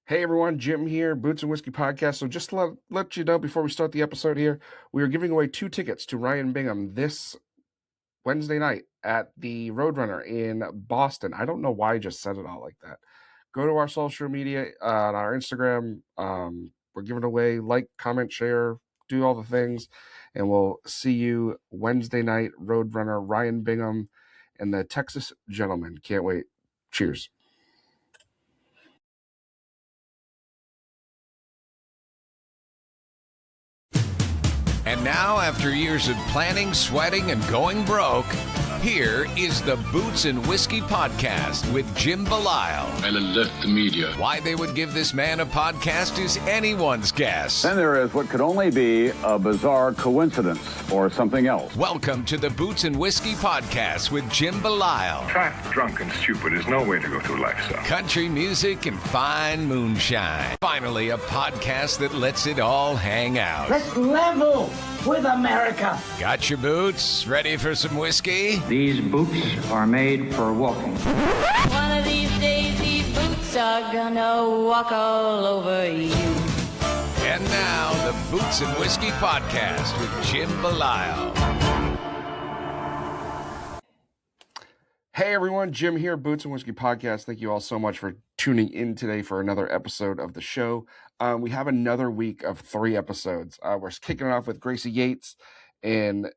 Hey everyone, Jim here, Boots and Whiskey Podcast. So just to let you know before we start the episode here, we are giving away 2 tickets to Ryan Bingham this Wednesday night at the Roadrunner in Boston. I don't know why I just said it all like that. Go to our social media, on our Instagram. We're giving away, like, comment, share, do all the things, and we'll see you Wednesday night, Roadrunner, Ryan Bingham, and the Texas Gentleman. Can't wait. Cheers. And now, after years of planning, sweating, and going broke, here is the Boots and Whiskey Podcast with Jim Belisle. And alert the media. Why they would give this man a podcast is anyone's guess. Then there is what could only be a bizarre coincidence or something else. Welcome to the Boots and Whiskey Podcast with Jim Belisle. Fat, drunk, and stupid is no way to go through life, sir. Country music and fine moonshine. Finally, a podcast that lets it all hang out. Let's level with America. Got your boots? Ready for some whiskey? These boots are made for walking. One of these days, these boots are gonna walk all over you. And now, the Boots and Whiskey Podcast with Jim Belisle. Hey everyone, Jim here, Boots and Whiskey Podcast. Thank you all so much for tuning in today for another episode of the show. We have another week of 3 episodes. We're kicking it off with Gracie Yates and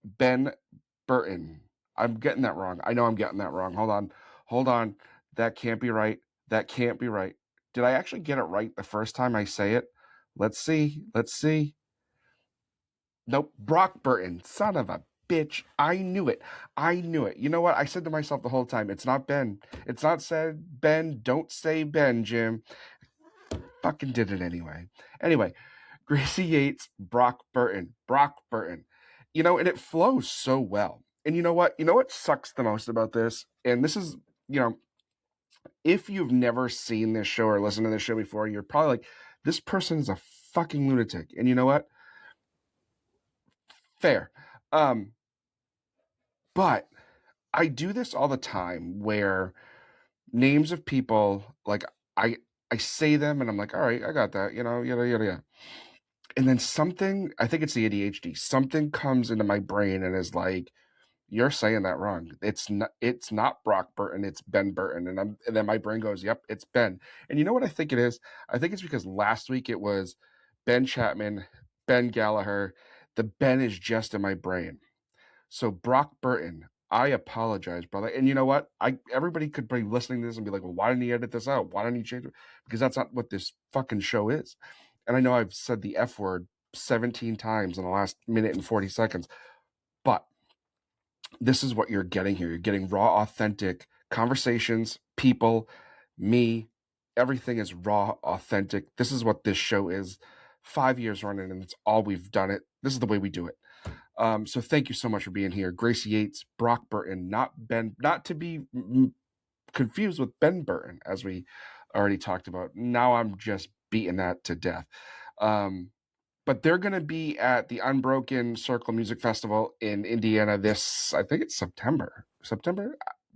Ben Burton. I'm getting that wrong. I know I'm getting that wrong. Hold on. That can't be right. Did I actually get it right the first time I say it? Let's see. Nope, Brock Burton. Son of a bitch. I knew it. You know what? I said to myself the whole time, it's not Ben. It's not said Ben. Don't say Ben, Jim. Fucking did it anyway. Anyway, Gracie Yates, Brock Burton. You know, and it flows so well. And you know what? You know what sucks the most about this? And this is, you know, if you've never seen this show or listened to this show before, you're probably like, this person is a fucking lunatic. And you know what? Fair. But I do this all the time where names of people, like I say them and I'm like, all right, I got that, you know, yada. And then something, I think it's the ADHD, something comes into my brain and is like, you're saying that wrong. It's not Brock Burton, it's Ben Burton. And then my brain goes, yep, it's Ben. And you know what I think it is? I think it's because last week it was Ben Chapman, Ben Gallagher. The Ben is just in my brain. So Brock Burton, I apologize, brother. And you know what? Everybody could be listening to this and be like, well, why didn't he edit this out? Why didn't he change it? Because that's not what this fucking show is. And I know I've said the F word 17 times in the last minute and 40 seconds, but this is what you're getting here. You're getting raw, authentic conversations, people, me. Everything is raw, authentic. This is what this show is. 5 years running, and it's all we've done it. This is the way we do it. So thank you so much for being here. Gracie Yates, Brock Burton, not to be confused with Ben Burton, as we already talked about. Now I'm just beating that to death. But they're going to be at the Unbroken Circles Music Festival in Indiana this, I think it's September.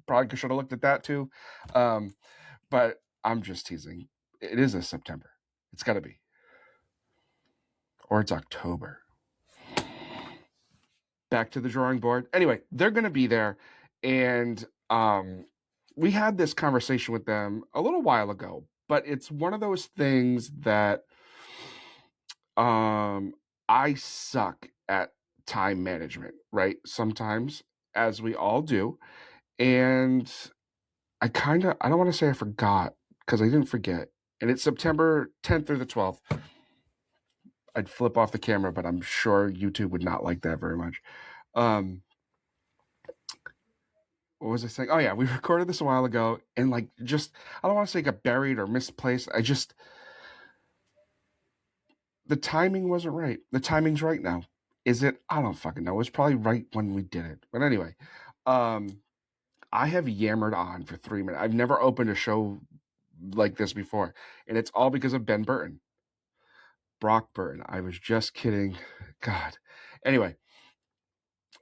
Probably should have looked at that too. But I'm just teasing. It is a September. It's got to be. Or it's October. Back to the drawing board. Anyway, they're going to be there. And we had this conversation with them a little while ago. But it's one of those things that I suck at time management, right? Sometimes, as we all do. And I don't want to say I forgot, because I didn't forget. And it's September 10th through the 12th. I'd flip off the camera, but I'm sure YouTube would not like that very much. What was I saying? Oh yeah, we recorded this a while ago, and I don't want to say got buried or misplaced. The timing wasn't right. The timing's right now. Is it? I don't fucking know. It was probably right when we did it. But anyway, I have yammered on for 3 minutes. I've never opened a show like this before, and it's all because of Ben Burton. Brock Burton. I was just kidding. God. Anyway,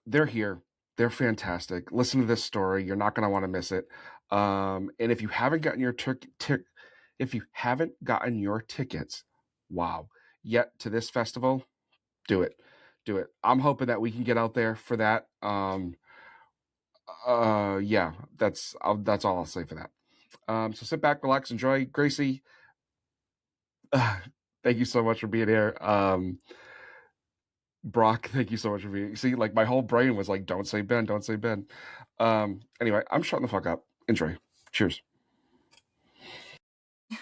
they're here. They're fantastic. Listen to this story. You're not going to want to miss it. And if you haven't gotten your If you haven't gotten your tickets, wow, yet to this festival, do it. Do it. I'm hoping that we can get out there for that. Yeah, that's all I'll say for that. So sit back, relax, enjoy. Gracie, thank you so much for being here. Brock, thank you so much for being. See, like my whole brain was like, "Don't say Ben, don't say Ben." Anyway, I'm shutting the fuck up. Enjoy. Cheers.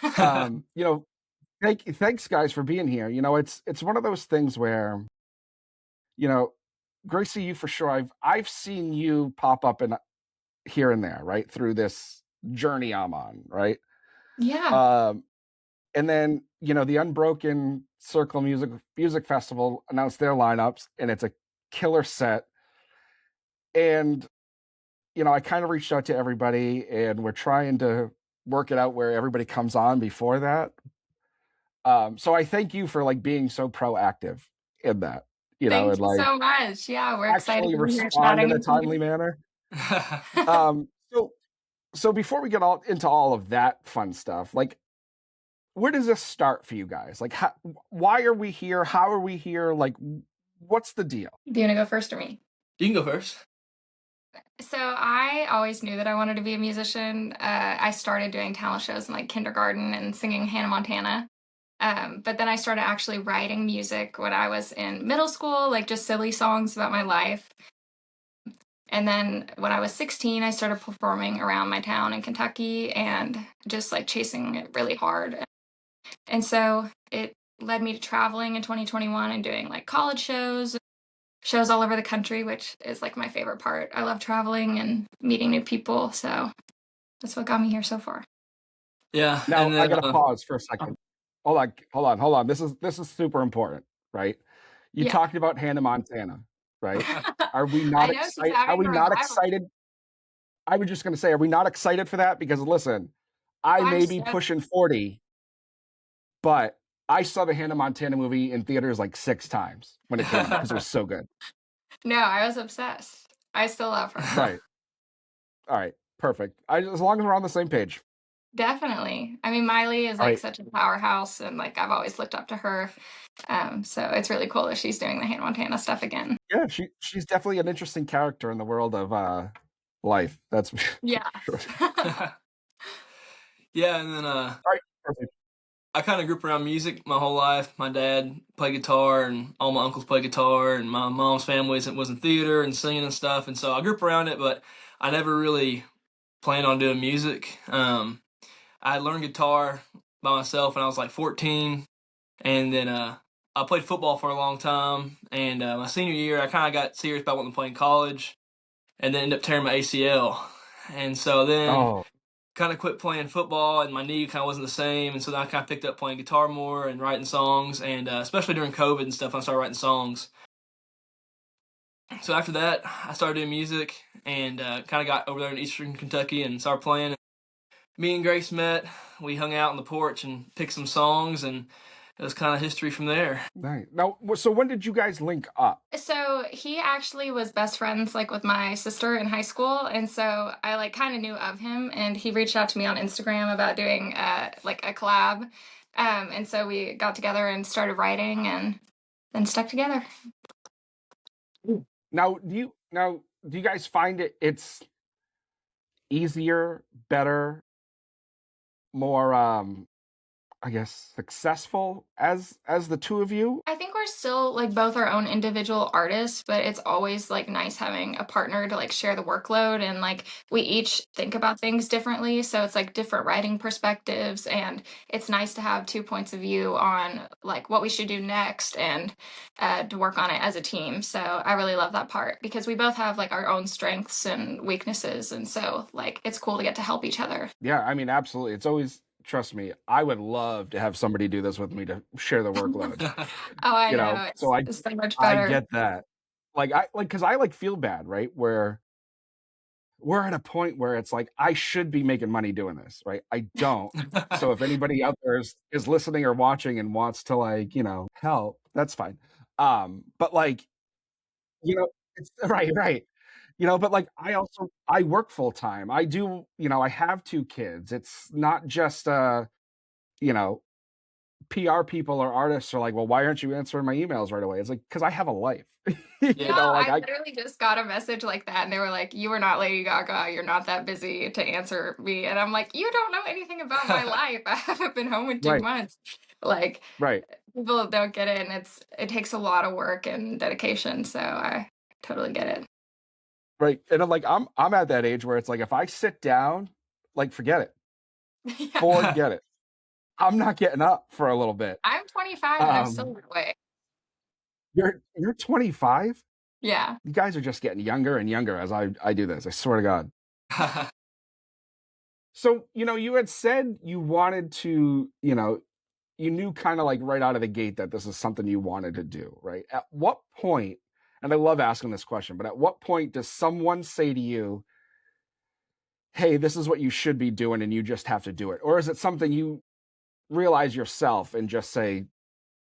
You know, thanks guys for being here. You know, it's one of those things where, you know, Gracie, you for sure. I've seen you pop up in here and there, right, through this journey I'm on, right. Yeah. And then, you know, the Unbroken Circle Music Festival announced their lineups, and it's a killer set. And, you know, I kind of reached out to everybody, and we're trying to work it out where everybody comes on before that. So I thank you for like being so proactive in that, you know, Thank and you like so much. Yeah, we're excited actually to be here respond in chatting a with you. timely manner. So before we get all into all of that fun stuff, like, where does this start for you guys? Like, why are we here? How are we here? Like, what's the deal? Do you want to go first or me? You can go first. So I always knew that I wanted to be a musician. I started doing talent shows in like kindergarten and singing Hannah Montana. But then I started actually writing music when I was in middle school, like just silly songs about my life. And then when I was 16, I started performing around my town in Kentucky and just like chasing it really hard. And so it led me to traveling in 2021 and doing like college shows all over the country, which is like my favorite part. I love traveling and meeting new people. So that's what got me here so far. Yeah, Now and I then gotta pause for a second. Hold on. This is super important, right? You Yeah. talked about Hannah Montana, right? Are we I not know she's excited? Are having we a not revival. excited? I was just gonna say, are we not excited for that? Because listen, I I'm may be so pushing 40, but I saw the Hannah Montana movie in theaters like 6 times when it came out because it was so good. no, I was obsessed. I still love her. Right. All right. Perfect. As long as we're on the same page. Definitely. I mean, Miley is All like right. such a powerhouse, and like I've always looked up to her. So it's really cool that she's doing the Hannah Montana stuff again. Yeah, she's definitely an interesting character in the world of life. That's for Yeah. sure. yeah, and then All right. Perfect. I kind of grew up around music my whole life. My dad played guitar, and all my uncles played guitar, and my mom's family was in theater and singing and stuff. And so I grew up around it, but I never really planned on doing music. I learned guitar by myself when I was like 14, and then I played football for a long time. And my senior year, I kind of got serious about wanting to play in college, and then ended up tearing my ACL. And so then Oh, kind of quit playing football, and my knee kind of wasn't the same. And so then I kind of picked up playing guitar more and writing songs, and especially during COVID and stuff, I started writing songs. So after that, I started doing music and kind of got over there in Eastern Kentucky and started playing. Me and Grace met. We hung out on the porch and picked some songs, and it was kind of history from there. nice. Now, so when did you guys link up? So he actually was best friends like with my sister in high school, and so I like kind of knew of him, and he reached out to me on Instagram about doing like a collab. And so we got together and started writing, and then stuck together. Now, do you guys find it's easier, better, more I guess successful as the two of you? I think we're still like both our own individual artists, but it's always like nice having a partner to like share the workload, and like we each think about things differently. So it's like different writing perspectives, and it's nice to have 2 points of view on like what we should do next, and to work on it as a team. So I really love that part because we both have like our own strengths and weaknesses. And so like it's cool to get to help each other. Yeah, I mean, absolutely. It's always, trust me, I would love to have somebody do this with me to share the workload. Oh, I You know. know, so It's so much I better. get that. Because I like feel bad, right? Where we're at a point where it's like I should be making money doing this, right? I don't. So if anybody out there is listening or watching and wants to like, you know, help, that's fine. But like, you know, it's right. You know, but like I work full time. I do, you know, I have 2 kids. It's not just you know, PR people or artists are like, well, why aren't you answering my emails right away? It's like, because I have a life. No, Like I literally just got a message like that, and they were like, "You are not Lady Gaga. You're not that busy to answer me." And I'm like, "You don't know anything about my life. I haven't been home in 2 right, months." Like, right, people don't get it, and it takes a lot of work and dedication. So I totally get it. right. And I'm at that age where it's like, if I sit down, like, forget it, Yeah. forget it. I'm not getting up for a little bit. I'm 25 and I'm still Um, awake. you're 25. Yeah. You guys are just getting younger and younger as I do this. I swear to God. So, you had said you wanted to, you knew kind of like right out of the gate that this is something you wanted to do, right? At what point, and I love asking this question, but at what point does someone say to you, hey, this is what you should be doing and you just have to do it? Or is it something you realize yourself and just say,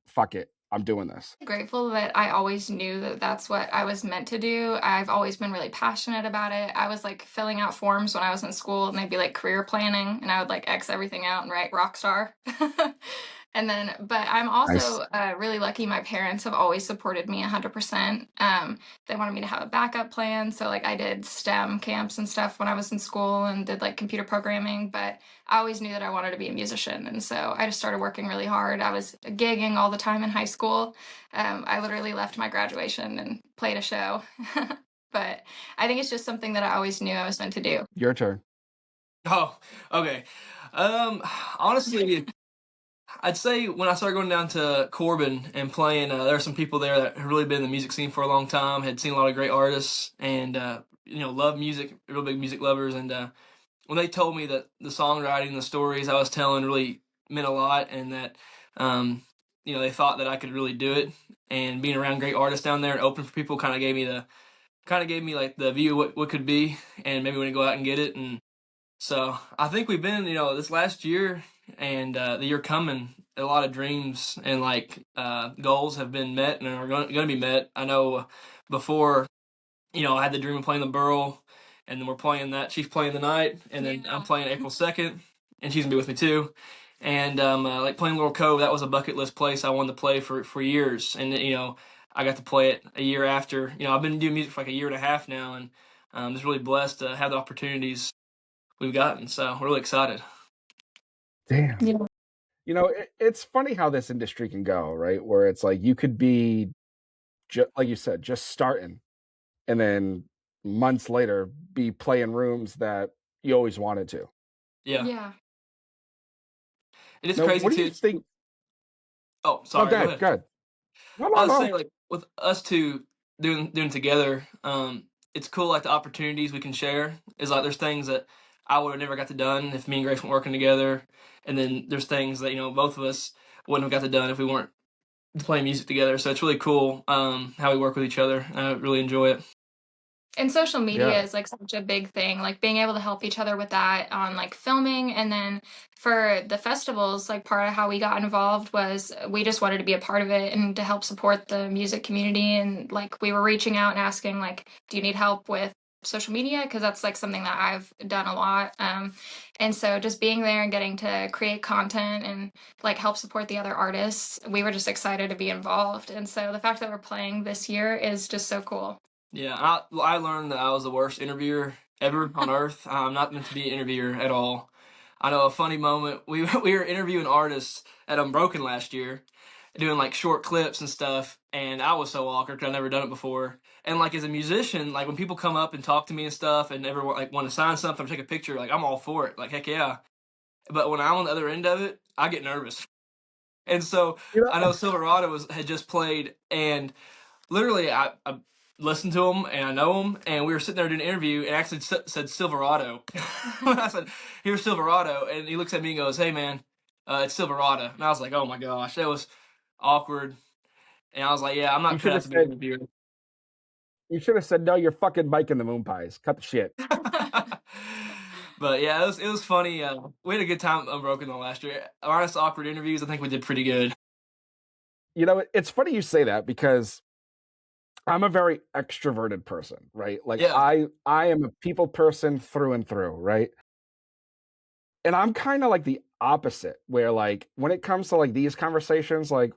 fuck it, I'm doing this? Grateful that I always knew that that's what I was meant to do. I've always been really passionate about it. I was like filling out forms when I was in school and they'd be like career planning and I would like X everything out and write rock star. And then, but I'm Nice. also really lucky. My parents have always supported me 100%. They wanted me to have a backup plan. So like I did STEM camps and stuff when I was in school and did like computer programming, but I always knew that I wanted to be a musician. And so I just started working really hard. I was gigging all the time in high school. I literally left my graduation and played a show. But I think it's just something that I always knew I was meant to do. Your turn. Oh, okay. Honestly, I'd say when I started going down to Corbin and playing, there are some people there that have really been in the music scene for a long time, had seen a lot of great artists, and love music, real big music lovers. And when they told me that the songwriting, the stories I was telling really meant a lot, and that they thought that I could really do it, and being around great artists down there and open for people kind of gave me like the view of what could be, and maybe when to go out and get it. And so I think we've been, this last year and the year coming, a lot of dreams and like goals have been met and are going to be met. I know before, I had the dream of playing the Burl, and then we're playing that. She's playing the night, and then I'm playing April 2nd, and she's gonna be with me too. And like playing Little Cove, that was a bucket list place I wanted to play for years, and I got to play it a year after. I've been doing music for like a year and a half now, and just really blessed to have the opportunities we've gotten. So we're really excited. Damn. Yeah. It's funny how this industry can go, right? Where it's like you could be, like you said, just starting, and then months later be playing rooms that you always wanted to. Yeah. Yeah. It is Now, crazy what do too. you think? Oh, Oh, sorry. Go ahead. go ahead. No, I no, was saying, no. like, with us two doing it together, it's cool. Like the opportunities we can share is like there's things that I would have never got to done if me and Grace weren't working together, and then there's things that both of us wouldn't have got to done if we weren't playing music together. So it's really cool how we work with each other. I really enjoy it. And social Yeah. media is like such a big thing, like being able to help each other with that on like filming. And then for the festivals, like part of how we got involved was we just wanted to be a part of it and to help support the music community. And like we were reaching out and asking like, do you need help with social media? Because that's like something that I've done a lot. And so just being there and getting to create content and like help support the other artists, we were just excited to be involved. And so the fact that we're playing this year is just so cool. Yeah, I learned that I was the worst interviewer ever on earth. I'm not meant to be an interviewer at all. I know a funny moment. We we were interviewing artists at Unbroken last year, doing like short clips and stuff, and I was so awkward because I've never done it before. And like as a musician, like when people come up and talk to me and stuff, and ever like want to sign something or take a picture, like I'm all for it. Like heck yeah. But when I'm on the other end of it, I get nervous. And so You know, I know Silverado had just played, and literally I listened to him and I know him, and we were sitting there doing an interview and actually said Silverado. When I said, here's Silverado, and he looks at me and goes, hey man, it's Silverado. And I was like, oh my gosh, that was awkward. And I was like, yeah, I'm you not cut should out have to be an said, interviewer. no, you're fucking Mike and the Moon Pies. Cut the shit. But yeah, it was funny. We had a good time Unbroken the last year. Our honest awkward interviews, I think we did pretty good. It's funny you say that because I'm a very extroverted person, right? Like Yeah. I am a people person through and through, right? And I'm kind of like the opposite, where like when it comes to like these conversations, like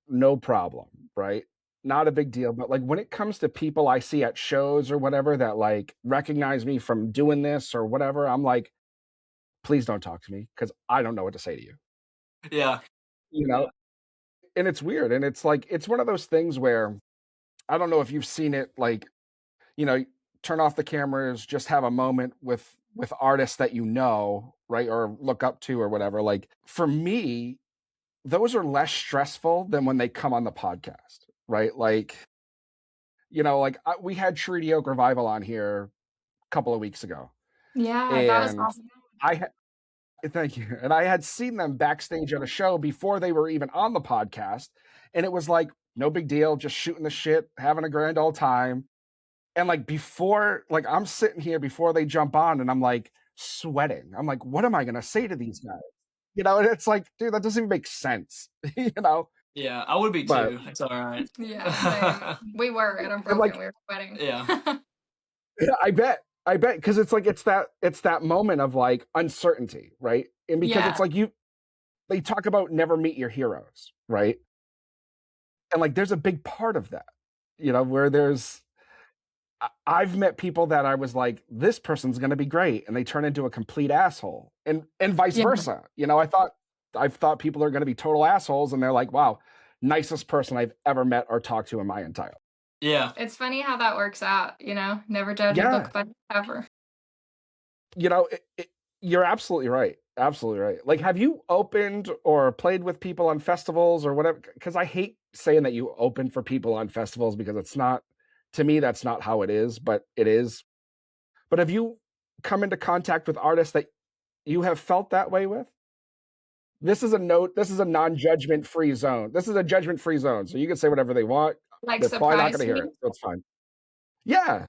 no problem, right? Not a big deal. But like when it comes to people I see at shows or whatever that like recognize me from doing this or whatever, I'm like, please don't talk to me because I don't know what to say to you. Yeah. You know? And it's weird. And it's like it's one of those things where I don't know if you've seen it, like, you know, turn off the cameras, just have a moment with artists that you know, right? Or look up to or whatever. Like for me, those are less stressful than when they come on the podcast, right? Like, you know, like we had Treaty Oak Revival on here a couple of weeks ago, Yeah, that was and awesome. I had thank you, and I had seen them backstage at a show before they were even on the podcast, and it was like no big deal, just shooting the shit, having a grand old time, and like before, like I'm sitting here before they jump on, and I'm like sweating. I'm like, what am I gonna say to these guys? You know, and it's like, dude, that doesn't even make sense. You know, Yeah, I would be but too. It's all right. Yeah, same. We were at and like Unbroken. We were sweating. Yeah. yeah, I bet, because it's like it's that moment of like uncertainty, right? And because it's Yeah. like they talk about never meet your heroes, right? And like there's a big part of that, you know, where I've met people that I was like, this person's gonna be great, and they turn into a complete asshole. And vice Yeah. versa. You know, I've thought people are gonna be total assholes, and they're like, wow, nicest person I've ever met or talked to in my entire life. Yeah. It's funny how that works out, you know? Never judge a Yeah. book by its cover. You know, you're absolutely right. Absolutely right. Like, have you opened or played with people on festivals or whatever? Because I hate saying that you open for people on festivals because it's not, to me, that's not how it is, but it is. But have you come into contact with artists that you have felt that way with? This is a note, this is a non-judgment free zone. This is a judgment free zone. So you can say whatever they want. Like, They're probably not going to surprised hear me. it. So it's fine. Yeah.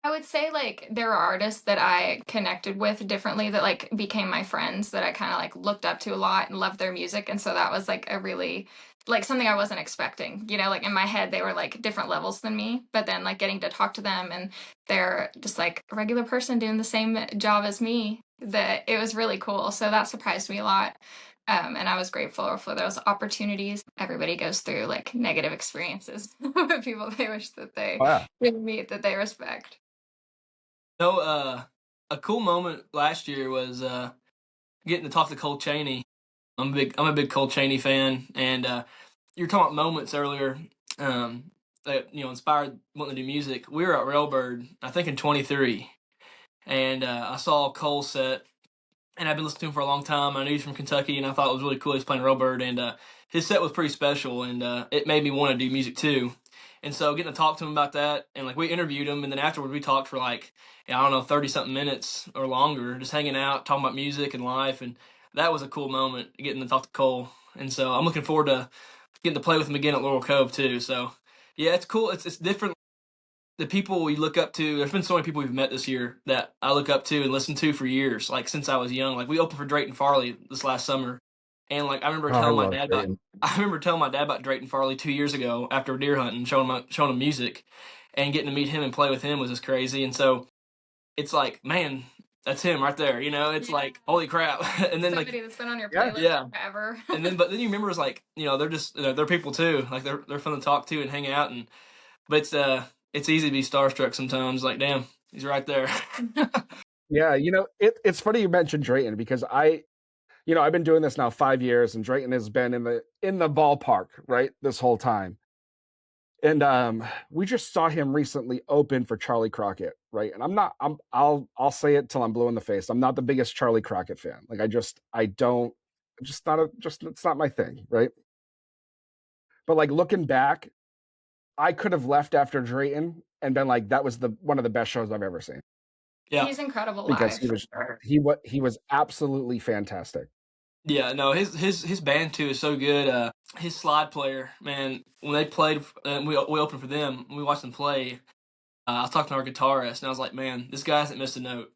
I would say like there are artists that I connected with differently that like became my friends that I kind of like looked up to a lot and loved their music. And so that was like a really like something I wasn't expecting. You know, like in my head they were like different levels than me, but then like getting to talk to them and they're just like a regular person doing the same job as me, that it was really cool. So that surprised me a lot. And I was grateful for those opportunities. Everybody goes through like negative experiences with people they wish that they Oh, yeah. didn't meet that they respect. No, a cool moment last year was getting to talk to Cole Chaney. I'm a big Cole Chaney fan, and you were talking about moments earlier that inspired wanting to do music. We were at Railbird, I think in 23, and I saw Cole set, and I've been listening to him for a long time. I knew he's from Kentucky, and I thought it was really cool. He's playing Railbird, and his set was pretty special, and it made me want to do music too. And so getting to talk to him about that, and like we interviewed him, and then afterward we talked for like I don't know 30 something minutes or longer, just hanging out, talking about music and life, and that was a cool moment getting to talk to Cole. And so I'm looking forward to getting to play with him again at Laurel Cove too. So yeah, it's cool. It's different. The people we look up to, there's been so many people we've met this year that I look up to and listen to for years, like since I was young. Like we opened for Drayton Farley this last summer, and like I remember Oh, I telling my love dad about Drayton. I remember telling my dad about Drayton Farley 2 years ago after deer hunting, showing him music, and getting to meet him and play with him was just crazy. And so it's like, man, that's him right there. You know, it's like holy crap. And then Somebody like that's been on your Yeah. playlist forever. and then but then you remember it's like they're just they're people too. Like they're fun to talk to and hang out and but it's easy to be starstruck sometimes. Like damn, he's right there. Yeah, you know, it's funny you mentioned Drayton because I've been doing this now 5 years, and Drayton has been in the ballpark, right, this whole time. And we just saw him recently open for Charlie Crockett, right? And I'll say it till I'm blue in the face. I'm not the biggest Charlie Crockett fan. Like I don't just not a just it's not my thing, right? But like looking back, I could have left after Drayton and been like, that was the one of the best shows I've ever seen. Yeah, He's incredible Because live. For sure. he was absolutely fantastic. yeah. No, his band too is so good. His slide player, man. When they played, we opened for them. We watched them play. I was talking to our guitarist, and I was like, man, this guy hasn't missed a note.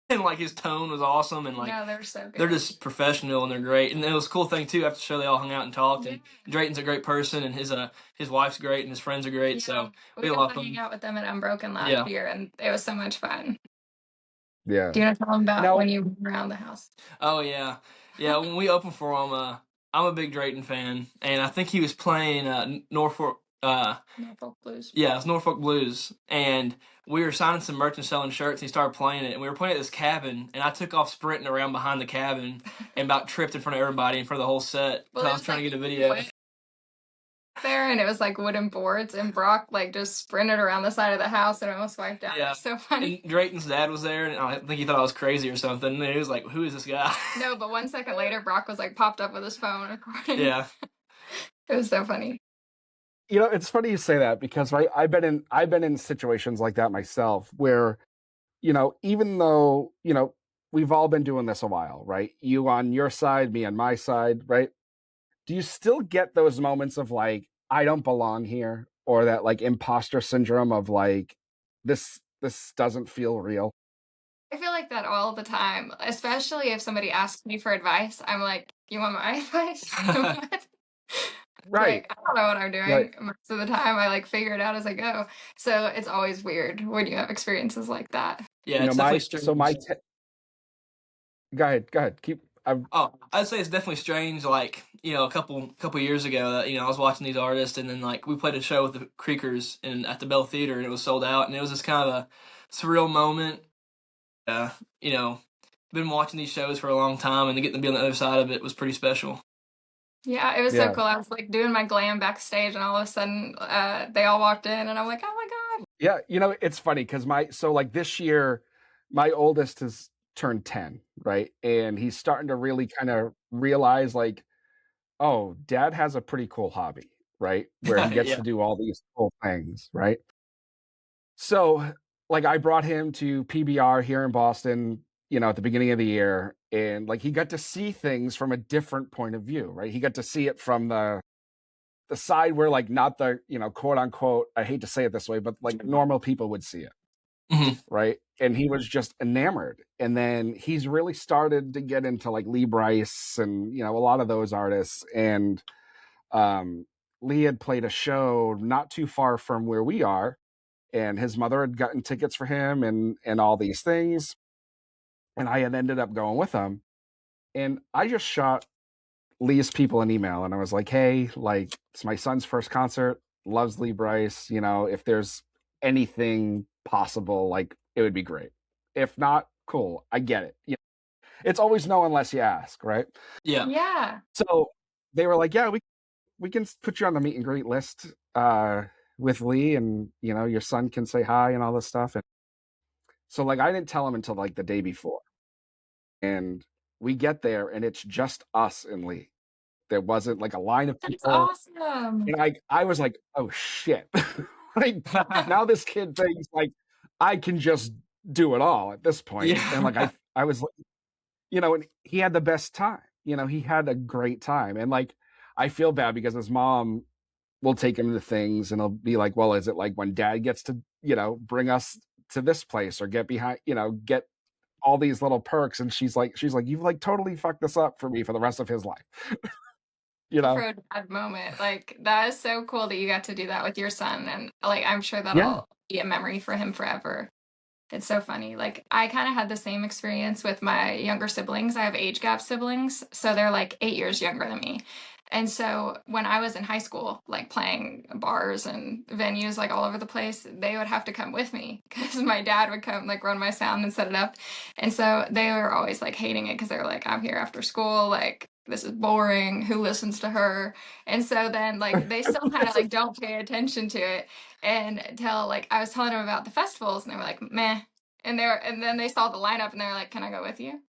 And like his tone was awesome, and like No, they're so good. they're just professional and they're great. And it was a cool thing too. After the show, they all hung out and talked. And Drayton's a great person, and his wife's great, and his friends are great. Yeah. So we had a got lot to of hang fun. out with them at Unbroken last Yeah. year, and it was so much fun. Yeah. Do you want to tell them about Now- when you were around the house? Oh yeah. Yeah, when we opened for him, I'm a big Drayton fan, and I think he was playing Norfolk. Norfolk Blues. Yeah, it was Norfolk Blues, and we were signing some merch and selling shirts. And he started playing it, and we were playing at this cabin, and I took off sprinting around behind the cabin and about tripped in front of everybody in front of the whole set because I was trying to get a video. There, and it was like wooden boards, and Brock like just sprinted around the side of the house and almost wiped out. Yeah, It was so funny. And Drayton's dad was there, and I think he thought I was crazy or something. And he was like, "Who is this guy?" No, but 1 second later, Brock was like popped up with his phone recording. Yeah, It was so funny. You know, it's funny you say that because I've been in situations like that myself where, you know, even though, you know, we've all been doing this a while, right? You on your side, me on my side, right? Do you still get those moments of like, I don't belong here, or that like imposter syndrome of like, this doesn't feel real? I feel like that all the time, especially if somebody asks me for advice. I'm like, "You want my advice?" What? Right. Like, I don't know what I'm doing Right. most of the time. I like figure it out as I go. So it's always weird when you have experiences like that. yeah, You know, it's definitely strange. go ahead. Oh, I'd say it's definitely strange. Like, you know, a couple years ago, that I was watching these artists, and then like we played a show with the Creekers at the Bell Theater, and it was sold out, and it was just kind of a surreal moment. Uh, you know, been watching these shows for a long time, and to get to be on the other side of it was pretty special. Yeah, it was so Yeah. cool. I was like doing my glam backstage, and all of a sudden, they all walked in, and I'm like, "Oh my god!" Yeah, you know, it's funny because this year, my oldest has turned 10, right? And he's starting to really kind of realize like, oh, dad has a pretty cool hobby, right? Where he gets Yeah. to do all these cool things, right? So, like, I brought him to PBR here in Boston, you know, at the beginning of the year, and like he got to see things from a different point of view, right? He got to see it from the side where like not the, you know, quote unquote, I hate to say it this way, but like normal people would see it, Mhm. right? And he was just enamored. And then he's really started to get into like Lee Bryce and, you know, a lot of those artists. And Lee had played a show not too far from where we are, and his mother had gotten tickets for him and all these things. And I had ended up going with him. And I just shot Lee's people an email and I was like, hey, like, it's my son's first concert, loves Lee Bryce. You know, if there's anything possible, like, it would be great. If not, cool. I get it. You know, it's always no unless you ask, right? Yeah. Yeah. So they were like, yeah, we can put you on the meet and greet list with Lee, and you know, your son can say hi and all this stuff. And so like I didn't tell him until like the day before. And we get there and it's just us and Lee. There wasn't like a line of That's people. awesome. And I was like, oh shit. Like now this kid thinks like I can just do it all at this point. Yeah. And like I was, you know, and he had the best time. You know, he had a great time. And like I feel bad because his mom will take him to things and he'll be like, well, is it like when dad gets to, you know, bring us to this place or get behind, you know, get all these little perks? And she's like, you've like totally fucked this up for me for the rest of his life. You know? Pro dad moment. Like, that is so cool that you got to do that with your son. And like, I'm sure Yeah. that'll be a memory for him forever. It's so funny. Like, I kind of had the same experience with my younger siblings. I have age gap siblings, so they're like 8 years younger than me. And so when I was in high school, like playing bars and venues like all over the place, they would have to come with me because my dad would come like run my sound and set it up. And so they were always like hating it because they were like, I'm here after school, like this is boring. Who listens to her? And so then like they still kind of like don't pay attention to it. And until like I was telling them about the festivals and they were like, meh. And then they saw the lineup and they were like, can I go with you?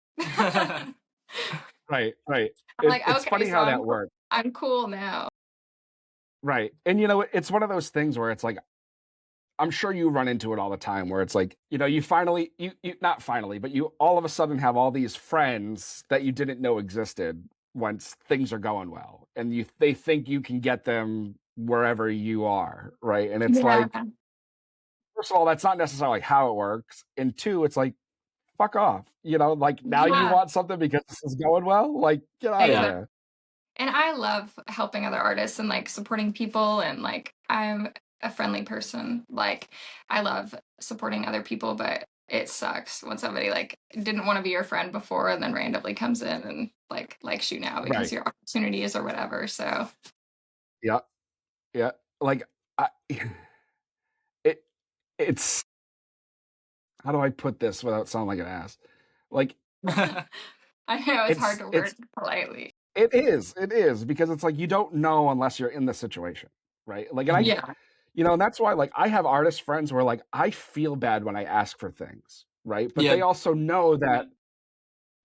Right. I'm like, It's okay, funny so how that works. I'm cool now. Right. And you know, it's one of those things where it's like, I'm sure you run into it all the time where it's like, you know, you finally, you not finally, but you all of a sudden have all these friends that you didn't know existed once things are going well. And they think you can get them wherever you are. Right. And it's like, Yeah. first of all, that's not necessarily how it works. And two, it's like, fuck off. You know, like now you Yeah. want something because this is going well. Like, get out of Exactly. here. And I love helping other artists and like supporting people, and like I'm a friendly person. Like I love supporting other people, but it sucks when somebody like didn't want to be your friend before and then randomly comes in and like likes you now because Right. your opportunities or whatever. So Yeah. Yeah. Like I it it's how do I put this without sounding like an ass? Like I know it's hard to it's word politely. it is because it's like you don't know unless you're in the situation, right? Like, and Yeah. and that's why like I have artist friends where like I feel bad when I ask for things, right? But Yeah. they also know that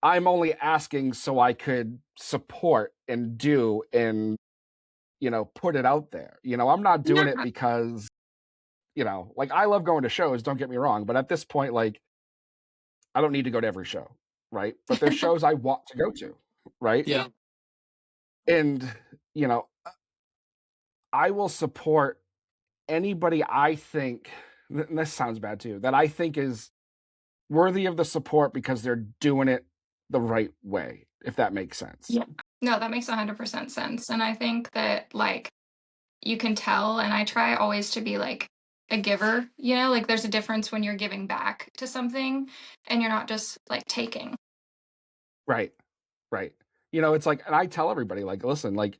I'm only asking so I could support and do and put it out there. I'm not doing it Yeah. because like I love going to shows, don't get me wrong, but at this point like I don't need to go to every show, right? But there's shows I want to go to, right? Yeah. And you know, I will support anybody I think and this sounds bad too, that I think is worthy of the support because they're doing it the right way, if that makes sense. Yeah. No, that makes 100% sense. And I think that like you can tell, and I try always to be like a giver, like there's a difference when you're giving back to something and you're not just like taking. Right. Right. It's like, and I tell everybody, like, listen, like,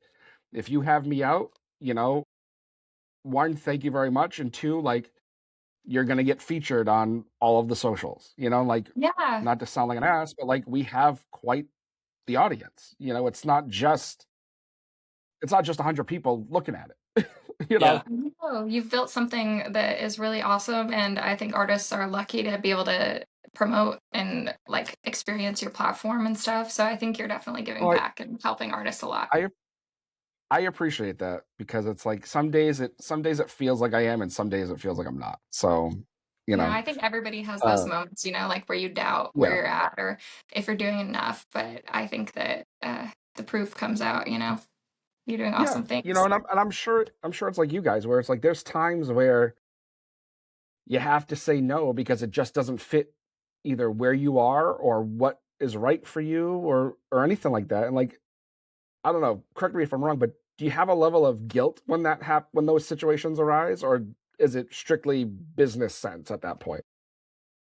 if you have me out, one, thank you very much. And two, like, you're going to get featured on all of the socials, like, Yeah. not to sound like an ass, but like, we have quite the audience. It's not just 100 people looking at it, Yeah. No, you've built something that is really awesome. And I think artists are lucky to be able to promote and like experience your platform and stuff. So I think you're definitely giving Well, back and helping artists a lot. I appreciate that because it's like some days it feels like I am and some days it feels like I'm not. So, you Yeah, know, I think everybody has those uh, moments, like where you doubt where yeah, you're at or if you're doing enough. But I think that the proof comes out, you're doing yeah, awesome things. and I'm sure it's like you guys where it's like there's times where you have to say no because it just doesn't fit either where you are or what is right for you or anything like that. And like I don't know, correct me if I'm wrong, but do you have a level of guilt when when those situations arise, or is it strictly business sense at that point?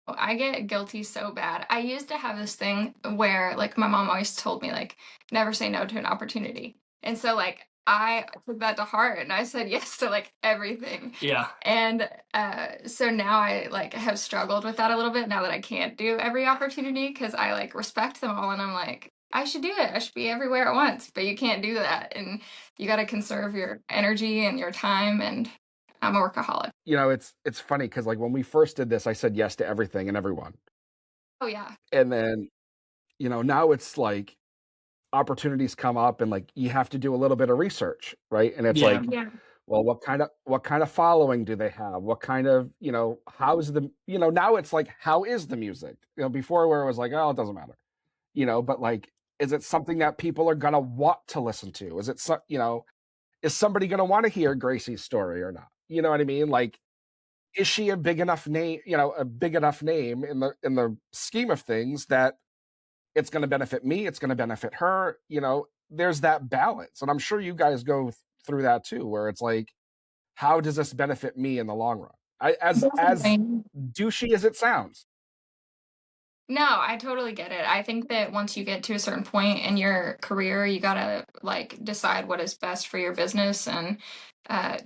I get guilty so bad. I used to have this thing where like my mom always told me like never say no to an opportunity. And so like I took that to heart and I said yes to like everything. Yeah. And so now I like have struggled with that a little bit now that I can't do every opportunity because I like respect them all and I'm like I should do it. I should be everywhere at once, but you can't do that and you got to conserve your energy and your time and I'm a workaholic. It's funny because like when we first did this, I said yes to everything and everyone, Oh yeah. and then now it's like opportunities come up and like you have to do a little bit of research, right? And it's Yeah. like, Yeah. well, what kind of following do they have? What kind of how is the now it's like how is the music? Before where it was like, oh, it doesn't matter, but like is it something that people are gonna want to listen to? Is it is somebody gonna want to hear Gracie's story or not? You know what I mean? Like, is she a big enough name, a big enough name in the scheme of things that it's going to benefit me, it's going to benefit her, there's that balance. And I'm sure you guys go through that too, where it's like, how does this benefit me in the long run? As Definitely. douchey as it sounds. No, I totally get it. I think that once you get to a certain point in your career, you gotta like decide what is best for your business and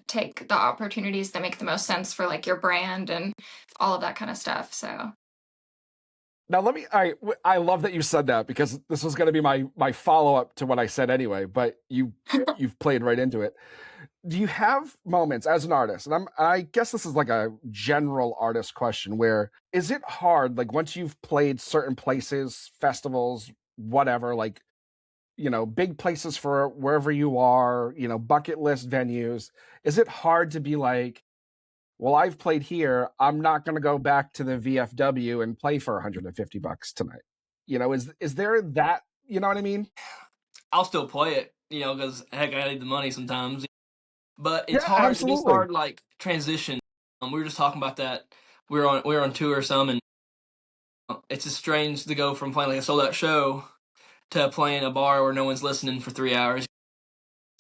take the opportunities that make the most sense for like your brand and all of that kind of stuff. So Now I love that you said that because this was going to be my follow-up to what I said anyway, but you've played right into it. Do you have moments as an artist, and I guess this is like a general artist question, where is it hard, like once you've played certain places, festivals, whatever, like, big places for wherever you are, bucket list venues, is it hard to be like, well, I've played here, I'm not going to go back to the VFW and play for $150 tonight? Is there that, you know what I mean? I'll still play it, because heck, I need the money sometimes. But it's Yeah, hard. It is absolutely. hard, like transition. We were just talking about that. We were on tour some, and it's just strange to go from playing like a sold out show to playing a bar where no one's listening for 3 hours.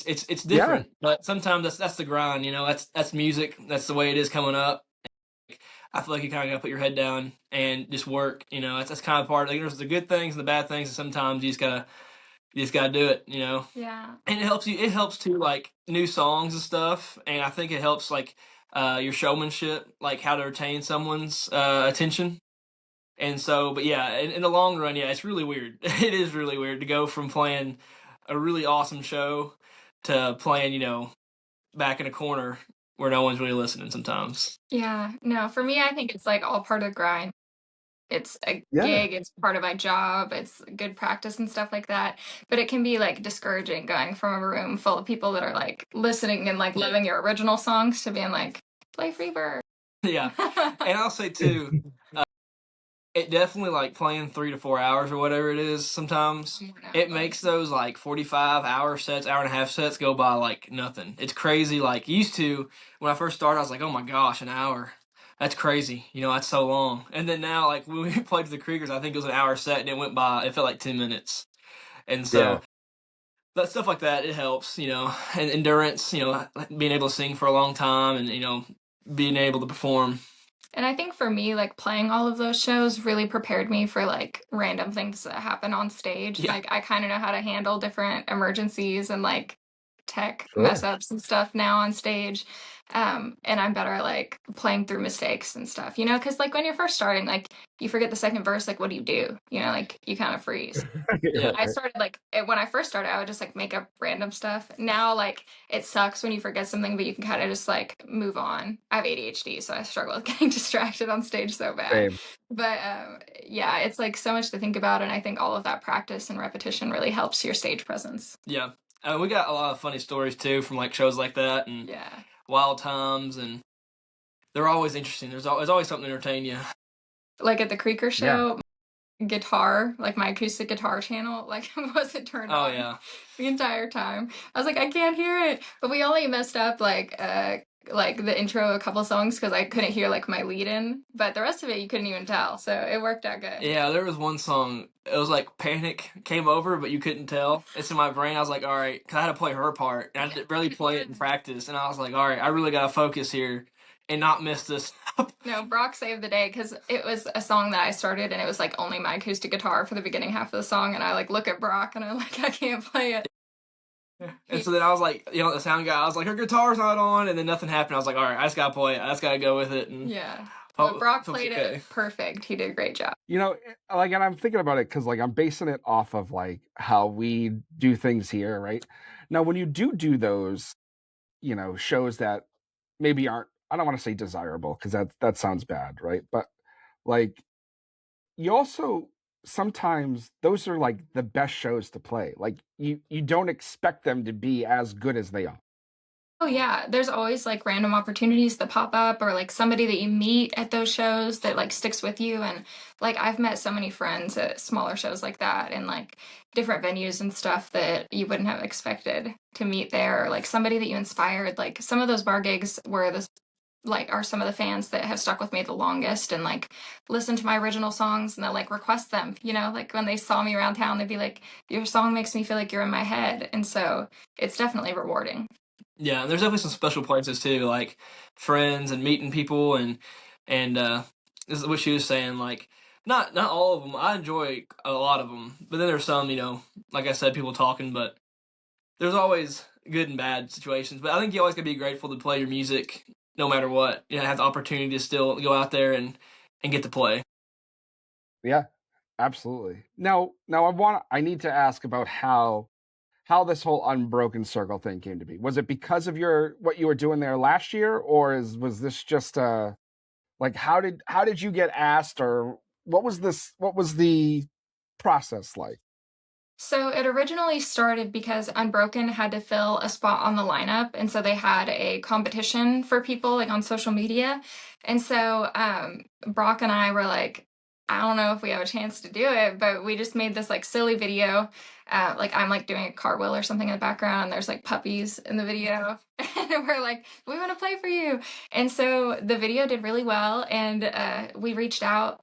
It's Yeah. different, but sometimes that's the grind. That's music. That's the way it is coming up. I feel like you kind of got to put your head down and just work. That's kind of part. Like, there's the good things and the bad things, and sometimes you just gotta do it. Yeah. And it helps you. It helps too, like new songs and stuff. And I think it helps like your showmanship, like how to retain someone's attention. And so, but yeah, in the long run, yeah, it's really weird. It is really weird to go from playing a really awesome show to playing, back in a corner where no one's really listening sometimes. Yeah. No, for me, I think it's like all part of the grind. It's a Yeah. gig, it's part of my job, it's good practice and stuff like that. But it can be like discouraging going from a room full of people that are like listening and like loving your original songs to being like, play Freebird. Yeah. And I'll say too, it definitely like playing 3 to 4 hours or whatever it is sometimes. It makes those like 45-hour sets, hour and a half sets go by like nothing. It's crazy. Like used to when I first started, I was like, oh my gosh, an hour. That's crazy. That's so long. And then now, like when we played the Kriegers, I think it was an hour set and it went by, it felt like 10 minutes. And Yeah. so that stuff like that, it helps, and endurance, being able to sing for a long time and, being able to perform. And I think for me, like playing all of those shows really prepared me for like random things that happen on stage. Yeah. Like I kind of know how to handle different emergencies and like tech mess Sure. ups and stuff now on stage. And I'm better at like playing through mistakes and stuff, because like when you're first starting, like you forget the second verse, like what do? Like you kind of freeze. Yeah. I started like when I first started, I would just like make up random stuff. Now, like it sucks when you forget something, but you can kind of just like move on. I have ADHD, so I struggle with getting distracted on stage so bad. Same. But yeah, it's like so much to think about, and I think all of that practice and repetition really helps your stage presence. Yeah. We got a lot of funny stories too from like shows like that and Yeah. wild times, and they're always interesting. There's always something to entertain you. Like at the Creeker show, guitar, like my acoustic guitar channel, like wasn't turned on. Oh yeah. The entire time. I was like, I can't hear it. But we only messed up like the intro a couple songs because I couldn't hear like my lead in. But the rest of it you couldn't even tell. So it worked out good. Yeah, there was one song. It was like Panic came over, but you couldn't tell. It's in my brain. I was like, all right, because I had to play her part, and I had to really play it in practice. And I was like, all right, I really got to focus here and not miss this. No, Brock saved the day because it was a song that I started, and it was like only my acoustic guitar for the beginning half of the song. And I like look at Brock, and I'm like, I can't play it. And so then I was like, the sound guy, I was like, her guitar's not on, and then nothing happened. I was like, all right, I just gotta play it. I just gotta go with it. And yeah. But Brock played okay. it perfect. He did a great job. Like, and I'm thinking about it because, like, I'm basing it off of like how we do things here, right? Now, when you do those, shows that maybe aren't, I don't want to say desirable because that sounds bad, right? But like, you also sometimes those are like the best shows to play. Like, you don't expect them to be as good as they are. Oh yeah, there's always like random opportunities that pop up or like somebody that you meet at those shows that like sticks with you. And like I've met so many friends at smaller shows like that and like different venues and stuff that you wouldn't have expected to meet there, or like somebody that you inspired. Like some of those bar gigs were are some of the fans that have stuck with me the longest and like listen to my original songs and they'll like request them, like when they saw me around town, they'd be like, your song makes me feel like you're in my head. And so it's definitely rewarding. Yeah, and there's definitely some special places too, like friends and meeting people, and this is what she was saying. Like, not all of them. I enjoy a lot of them, but then there's some, like I said, people talking. But there's always good and bad situations. But I think you always gotta be grateful to play your music, no matter what. Have the opportunity to still go out there and get to play. Yeah, absolutely. Now I need to ask about how this whole Unbroken Circle thing came to be. Was it because of what you were doing there last year, or was this just like how did you get asked, or what was the process like? So it originally started because Unbroken had to fill a spot on the lineup, and so they had a competition for people like on social media. And so Brock and I were like, I don't know if we have a chance to do it, but we just made this like silly video. Like I'm like doing a cartwheel or something in the background, and there's like puppies in the video. And we're like, we want to play for you. And so the video did really well. And we reached out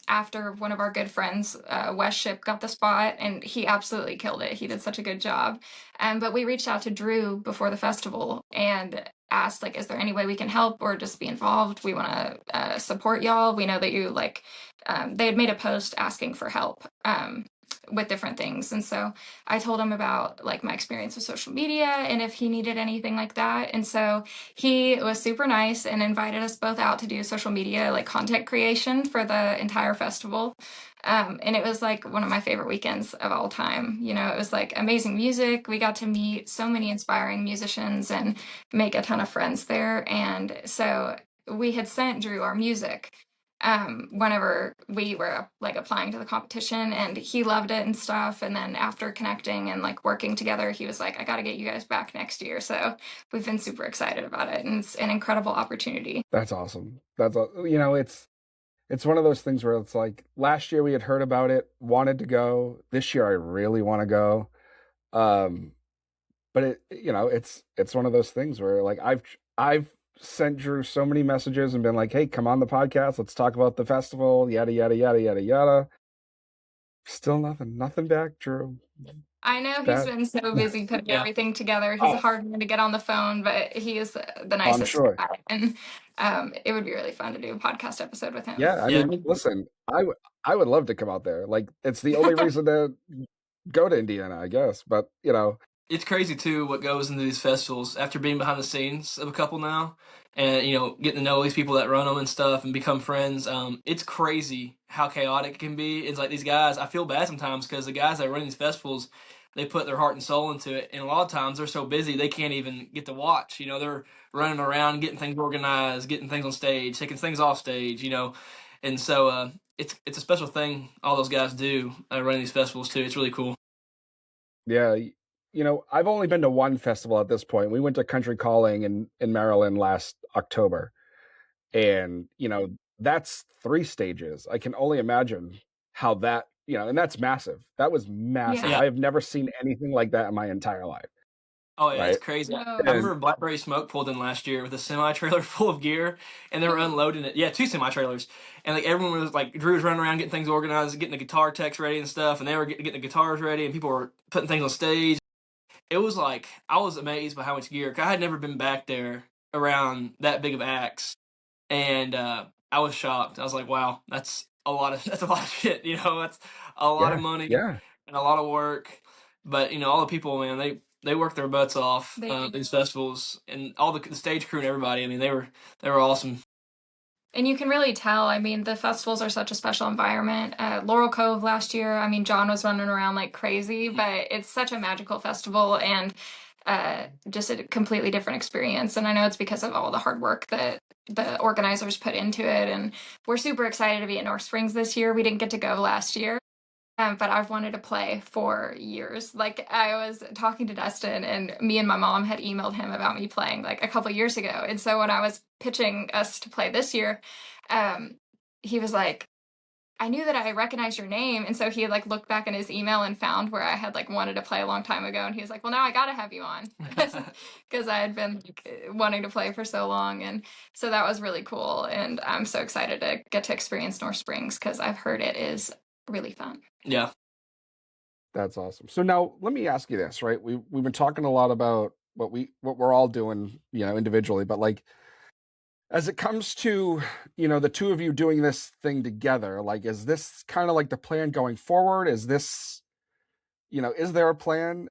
after one of our good friends, Wes Ship, got the spot, and he absolutely killed it. He did such a good job. But we reached out to Drew before the festival and asked, like, is there any way we can help or just be involved? We want to support y'all. We know that you like, they had made a post asking for help with different things. And so I told him about like my experience with social media and if he needed anything like that. And so he was super nice and invited us both out to do social media, like content creation for the entire festival. And it was like one of my favorite weekends of all time. You know, it was like amazing music. We got to meet so many inspiring musicians and make a ton of friends there. And so we had sent Drew our music whenever we were like applying to the competition, and he loved it and stuff. And then after connecting and like working together, he was like, I got to get you guys back next year. So we've been super excited about it, and it's an incredible opportunity. That's awesome. You know, it's one of those things where it's like last year we had heard about it, wanted to go. This year I really want to go. But it's one of those things where like I've sent Drew so many messages and been like, hey, come on the podcast, let's talk about the festival, yada yada yada yada yada. Still nothing back, Drew. I know he's been so busy putting everything together. He's a hard man to get on the phone, but he is the nicest guy. And it would be really fun to do a podcast episode with him. Yeah, I mean, listen, I would love to come out there. Like, it's the only reason to go to Indiana, I guess. But, you know. It's crazy, too, what goes into these festivals. After being behind the scenes of a couple now and, you know, getting to know these people that run them and stuff and become friends, it's crazy how chaotic it can be. It's like these guys, I feel bad sometimes because the guys that run these festivals, they put their heart and soul into it. And a lot of times they're so busy they can't even get to watch. You know, they're running around, getting things organized, getting things on stage, taking things off stage, you know. And so it's a special thing all those guys do running these festivals, too. It's really cool. Yeah, you know, I've only been to one festival at this point. We went to Country Calling in Maryland last October. And, you know, that's 3 stages. I can only imagine how that, you know, and that's massive. That was massive. Yeah. I have never seen anything like that in my entire life. Oh, yeah, right? It's crazy. I remember Blackberry Smoke pulled in last year with a semi-trailer full of gear, and they were unloading it. Yeah, 2 semi-trailers. And like everyone was like, Drew was running around getting things organized, getting the guitar techs ready and stuff, and they were getting the guitars ready, and people were putting things on stage. It was like, I was amazed by how much gear. I had never been back there around that big of acts, and I was shocked. I was like, wow, that's a lot of shit, you know, that's a lot of money and a lot of work. But, you know, all the people, man, they work their butts off these festivals, and all the stage crew and everybody. I mean, they were awesome. And you can really tell, I mean, the festivals are such a special environment. Laurel Cove last year, I mean, John was running around like crazy, but it's such a magical festival and just a completely different experience. And I know it's because of all the hard work that the organizers put into it. And we're super excited to be at North Springs this year. We didn't get to go last year. But I've wanted to play for years. Like, I was talking to Dustin, and me and my mom had emailed him about me playing like a couple years ago. And so when I was pitching us to play this year, he was like, I knew that I recognized your name. And so he had like looked back in his email and found where I had like wanted to play a long time ago. And he was like, well, now I got to have you on because I had been like, wanting to play for so long. And so that was really cool. And I'm so excited to get to experience North Springs because I've heard it is really fun. Yeah. That's awesome. So now let me ask you this, right? We've been talking a lot about what we're all doing, you know, individually, but like as it comes to, you know, the two of you doing this thing together, like, is this kind of like the plan going forward? Is this, you know, is there a plan?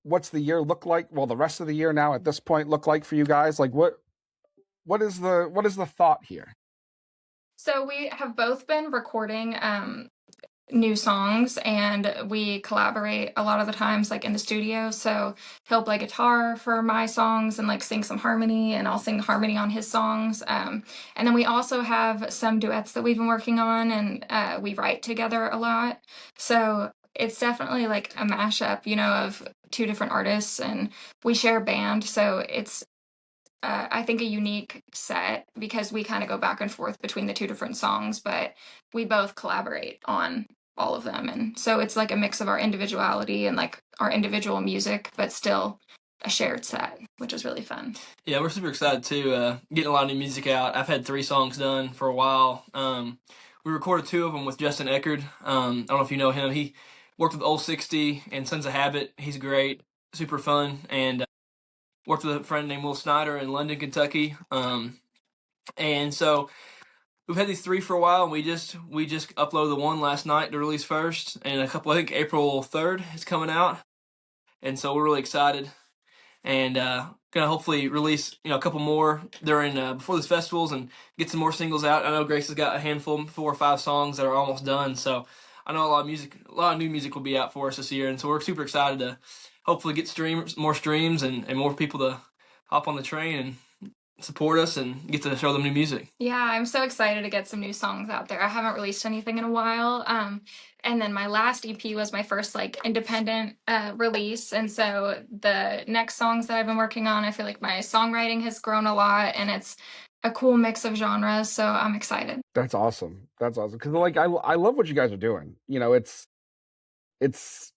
What's the year look like? Well, the rest of the year now at this point look like for you guys? Like what is the thought here? So we have both been recording new songs, and we collaborate a lot of the times like in the studio. So he'll play guitar for my songs and like sing some harmony, and I'll sing harmony on his songs. And then we also have some duets that we've been working on, and we write together a lot. So it's definitely like a mashup, you know, of 2 different artists, and we share a band. So it's I think a unique set because we kind of go back and forth between the 2 different songs, but we both collaborate on all of them. And so it's like a mix of our individuality and like our individual music, but still a shared set, which is really fun. Yeah, we're super excited too, getting a lot of new music out. I've had 3 songs done for a while. We recorded 2 of them with Justin Eckerd. I don't know if you know him. He worked with Old 60 and Sons of Habit. He's great, super fun, and worked with a friend named Will Snyder in London, Kentucky. And so we've had these 3 for a while, and we just uploaded the one last night to release first, and a couple. I think April 3rd is coming out, and so we're really excited, and gonna hopefully release a couple more during before these festivals and get some more singles out. I know Grace has got a handful, 4 or 5 songs that are almost done, so I know a lot of new music will be out for us this year, and so we're super excited to hopefully get more streams, and more people to hop on the train and support us and get to show them new music. Yeah, I'm so excited to get some new songs out there. I haven't released anything in a while. And then my last EP was my first like independent release. And so the next songs that I've been working on, I feel like my songwriting has grown a lot and it's a cool mix of genres. So I'm excited. That's awesome. That's awesome. Because like I love what you guys are doing. You know, it's it's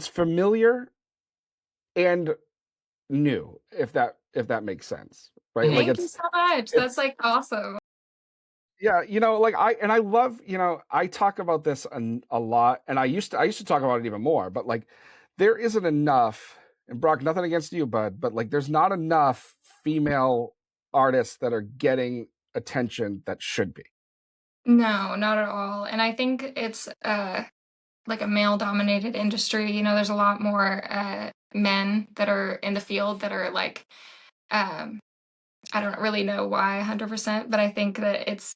familiar and new, if that makes sense, right? Like Thank you so much. That's like awesome. yeah, like I love, I talk about this a lot, and I used to talk about it even more, but like there isn't enough, and Brock, nothing against you, bud, but like there's not enough female artists that are getting attention that should be. No, not at all. And I think it's like a male dominated industry. There's a lot more men that are in the field that are like um I don't really know why 100%, but I think that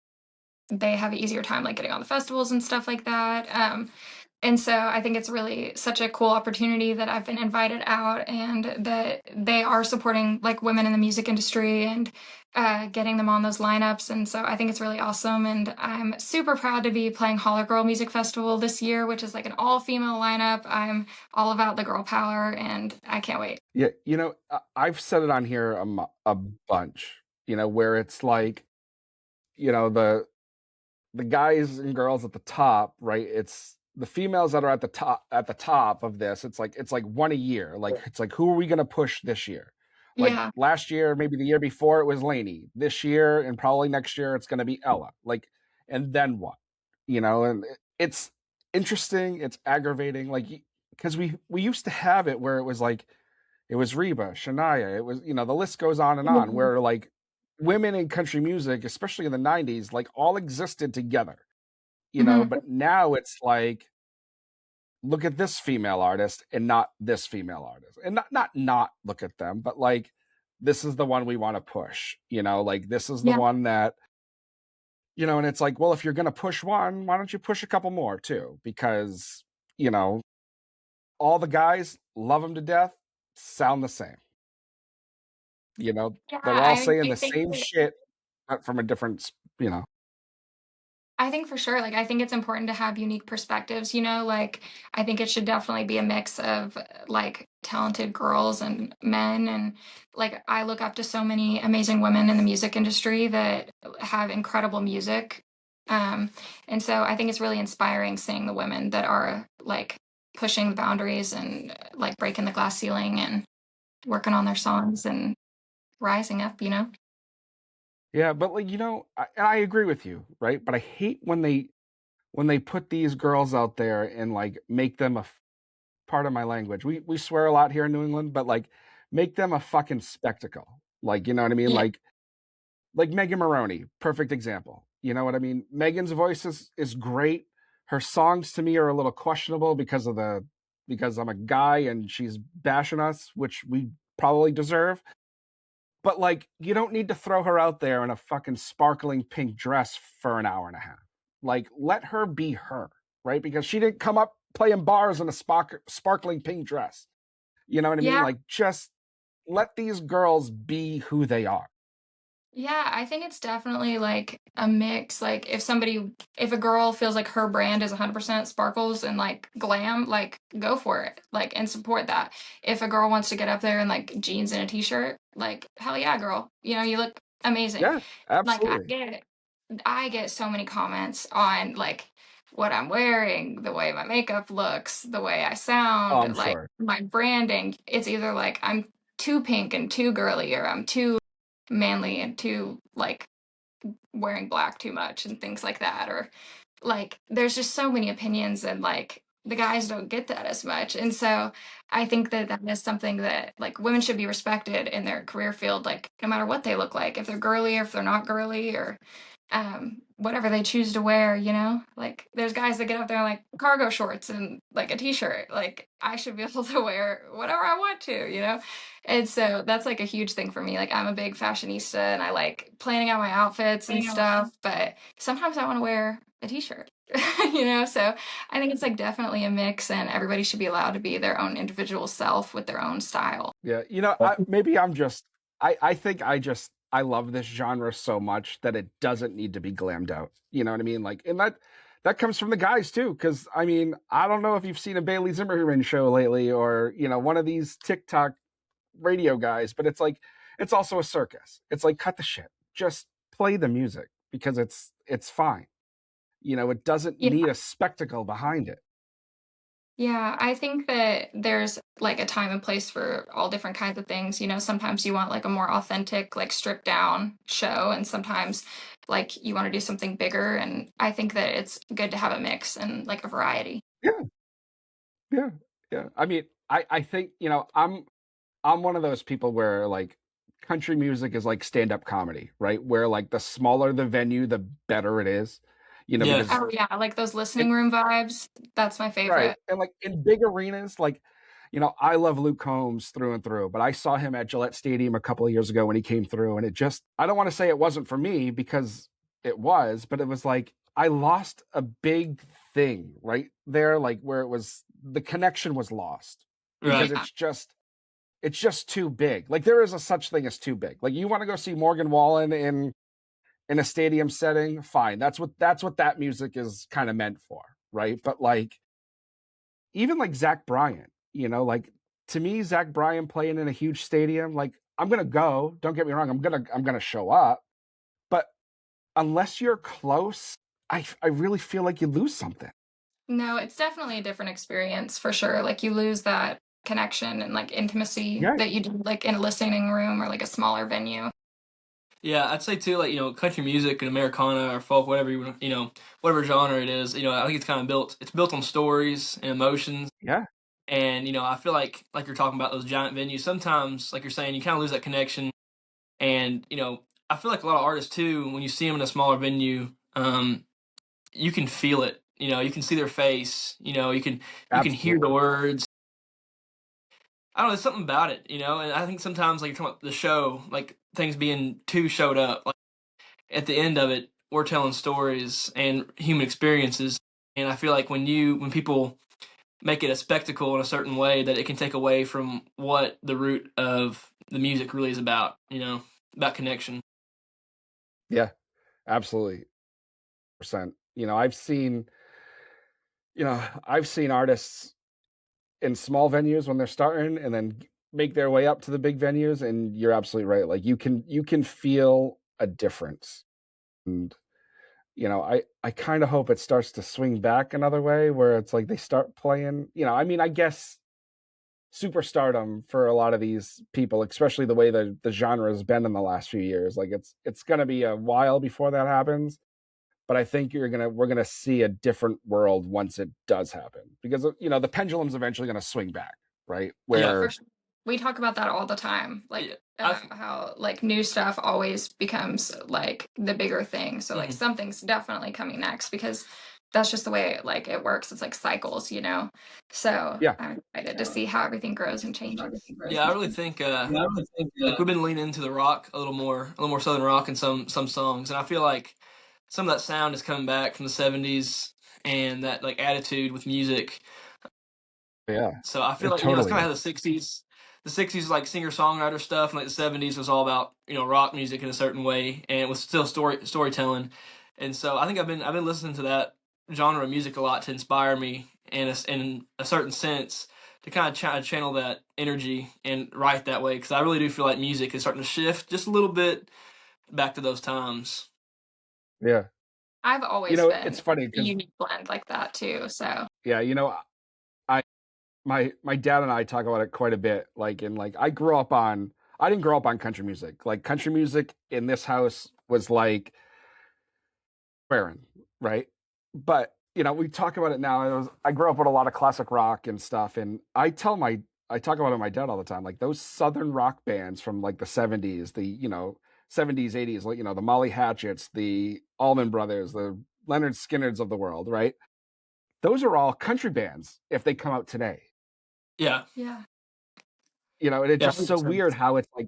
they have an easier time like getting on the festivals and stuff like that. And so I think it's really such a cool opportunity that I've been invited out and that they are supporting like women in the music industry and getting them on those lineups. And so I think it's really awesome. And I'm super proud to be playing Holler Girl Music Festival this year, which is like an all female lineup. I'm all about the girl power and I can't wait. Yeah, I've said it on here a bunch, where it's like, the guys and girls at the top, right? It's the females that are at the top of this. It's like one a year. Like it's like, who are we gonna push this year? Like Yeah. last year, maybe the year before, it was Lainey. This year and probably next year, it's gonna be Ella. Like, and then what? And it's interesting. It's aggravating. Like because we used to have it where it was like it was Reba, Shania. It was the list goes on and on. Where like women in country music, especially in the 90s, like all existed together, but now it's like, look at this female artist and not this female artist, and not look at them, but like, this is the one we want to push, like this is the one that, and it's like, well, if you're going to push one, why don't you push a couple more too? Because, all the guys love them to death, sound the same. They're all saying the same shit, but from a different, I think for sure, like, I think it's important to have unique perspectives, like, I think it should definitely be a mix of, like, talented girls and men, and, like, I look up to so many amazing women in the music industry that have incredible music, and so I think it's really inspiring seeing the women that are, like, pushing the boundaries and, like, breaking the glass ceiling and working on their songs and rising up. Yeah, but like, I agree with you, right? But I hate when they put these girls out there and like make them part of my language. We swear a lot here in New England, but like make them a fucking spectacle. Like, you know what I mean? Yeah. Like Megan Maroney, perfect example. You know what I mean? Megan's voice is great. Her songs to me are a little questionable because I'm a guy and she's bashing us, which we probably deserve. But like, you don't need to throw her out there in a fucking sparkling pink dress for an hour and a half. Like, let her be her, right? Because she didn't come up playing bars in a sparkling pink dress. You know what I mean? Like, just let these girls be who they are. Yeah, I think it's definitely like a mix. Like if a girl feels like her brand is 100% sparkles and like glam, like go for it, like, and support that. If a girl wants to get up there in like jeans and a t-shirt, like hell yeah, girl, you look amazing. Yeah, Like absolutely. I get so many comments on like what I'm wearing, the way my makeup looks, the way I Oh, sound, I'm like sure. my branding. It's either like I'm too pink and too girly, or I'm too manly and too like wearing black too much and things like that, or like there's just so many opinions, and like the guys don't get that as much. And so I think that that is something that like women should be respected in their career field, like no matter what they look like, if they're girly or if they're not girly or whatever they choose to wear, you know? Like there's guys that get up there in like cargo shorts and like a t-shirt. Like I should be able to wear whatever I want to, you know? And so that's like a huge thing for me. Like I'm a big fashionista and I like planning out my outfits and stuff, but sometimes I want to wear a t-shirt. You know, so I think it's like definitely a mix, and everybody should be allowed to be their own individual self with their own style. Yeah, maybe I think I love this genre so much that it doesn't need to be glammed out. You know what I mean? Like, and that comes from the guys too, because I mean, I don't know if you've seen a Bailey Zimmerman show lately, or one of these TikTok radio guys, but it's like it's also a circus. It's like cut the shit, just play the music because it's fine. It doesn't Yeah. need a spectacle behind it. Yeah, I think that there's like a time and place for all different kinds of things. You know, sometimes you want like a more authentic, like stripped down show, and sometimes like you want to do something bigger. And I think that it's good to have a mix and like a variety. Yeah, yeah, yeah. I mean, I think I'm one of those people where like country music is like stand-up comedy, right? Where like the smaller the venue, the better it is. Yes. Because Oh yeah, like those listening room vibes. That's my right. favorite. And like in big arenas, like, I love Luke Combs through and through, but I saw him at Gillette Stadium a couple of years ago when he came through, and I don't want to say it wasn't for me because it was, but it was like I lost a big thing right there, like where the connection was lost because Right. it's just too big. Like there is a such thing as too big. Like you want to go see Morgan Wallen in a stadium setting, fine. That's what that music is kind of meant for, right? But like even like Zach Bryan, like to me, Zach Bryan playing in a huge stadium, like I'm gonna go. Don't get me wrong, I'm gonna show up, but unless you're close, I really feel like you lose something. No, it's definitely a different experience for sure. Like you lose that connection and like intimacy Yeah. that you do like in a listening room or like a smaller venue. Yeah, I'd say too, like, country music and Americana or folk, whatever whatever genre it is, I think it's kind of it's built on stories and emotions. Yeah. And, I feel like you're talking about those giant venues, sometimes, like you're saying, you kind of lose that connection. And, I feel like a lot of artists too, when you see them in a smaller venue, you can feel it, you can see their face, you can hear the words. I don't know, there's something about it, and I think sometimes, like, you're talking about the show, like, things being too showed up, like, at the end of it, we're telling stories and human experiences, and I feel like when people make it a spectacle in a certain way, that it can take away from what the root of the music really is about, about connection. Yeah, absolutely. Percent. I've seen artists in small venues when they're starting and then make their way up to the big venues, and you're absolutely right. Like you can feel a difference. And I kind of hope it starts to swing back another way where it's like they start playing, I mean, I guess superstardom for a lot of these people, especially the way the genre has been in the last few years, like it's going to be a while before that happens. But I think we're gonna see a different world once it does happen, because the pendulum's eventually gonna swing back, right? Where For sure. We talk about that all the time, like how like new stuff always becomes like the bigger thing. So like something's definitely coming next because that's just the way like it works. It's like cycles, So Yeah. I'm excited to see how everything grows and changes. Yeah, I really think like we've been leaning into the rock a little more southern rock in some songs, and I feel like some of that sound is coming back from the 70s and that like attitude with music. Yeah. So I feel like totally it's kind of how the 60s. The 60s like singer-songwriter stuff, and like the 70s was all about rock music in a certain way, and it was still storytelling. And so I think I've been listening to that genre of music a lot to inspire me in a certain sense, to kind of try to channel that energy and write that way, because I really do feel like music is starting to shift just a little bit back to those times. Yeah. I've always been it's funny a unique blend like that too. So yeah, my dad and I talk about it quite a bit. Like I didn't grow up on country music. Like country music in this house was like swearing, right? But we talk about it now. I grew up with a lot of classic rock and stuff, and I talk about it with my dad all the time. Like those southern rock bands from like the '70s, the 70s, '80s, like the Molly Hatchets, the Allman Brothers, the Leonard Skinnards of the world, right? Those are all country bands if they come out today. Yeah. Yeah. And it's Yeah, just so 100%. weird how it's like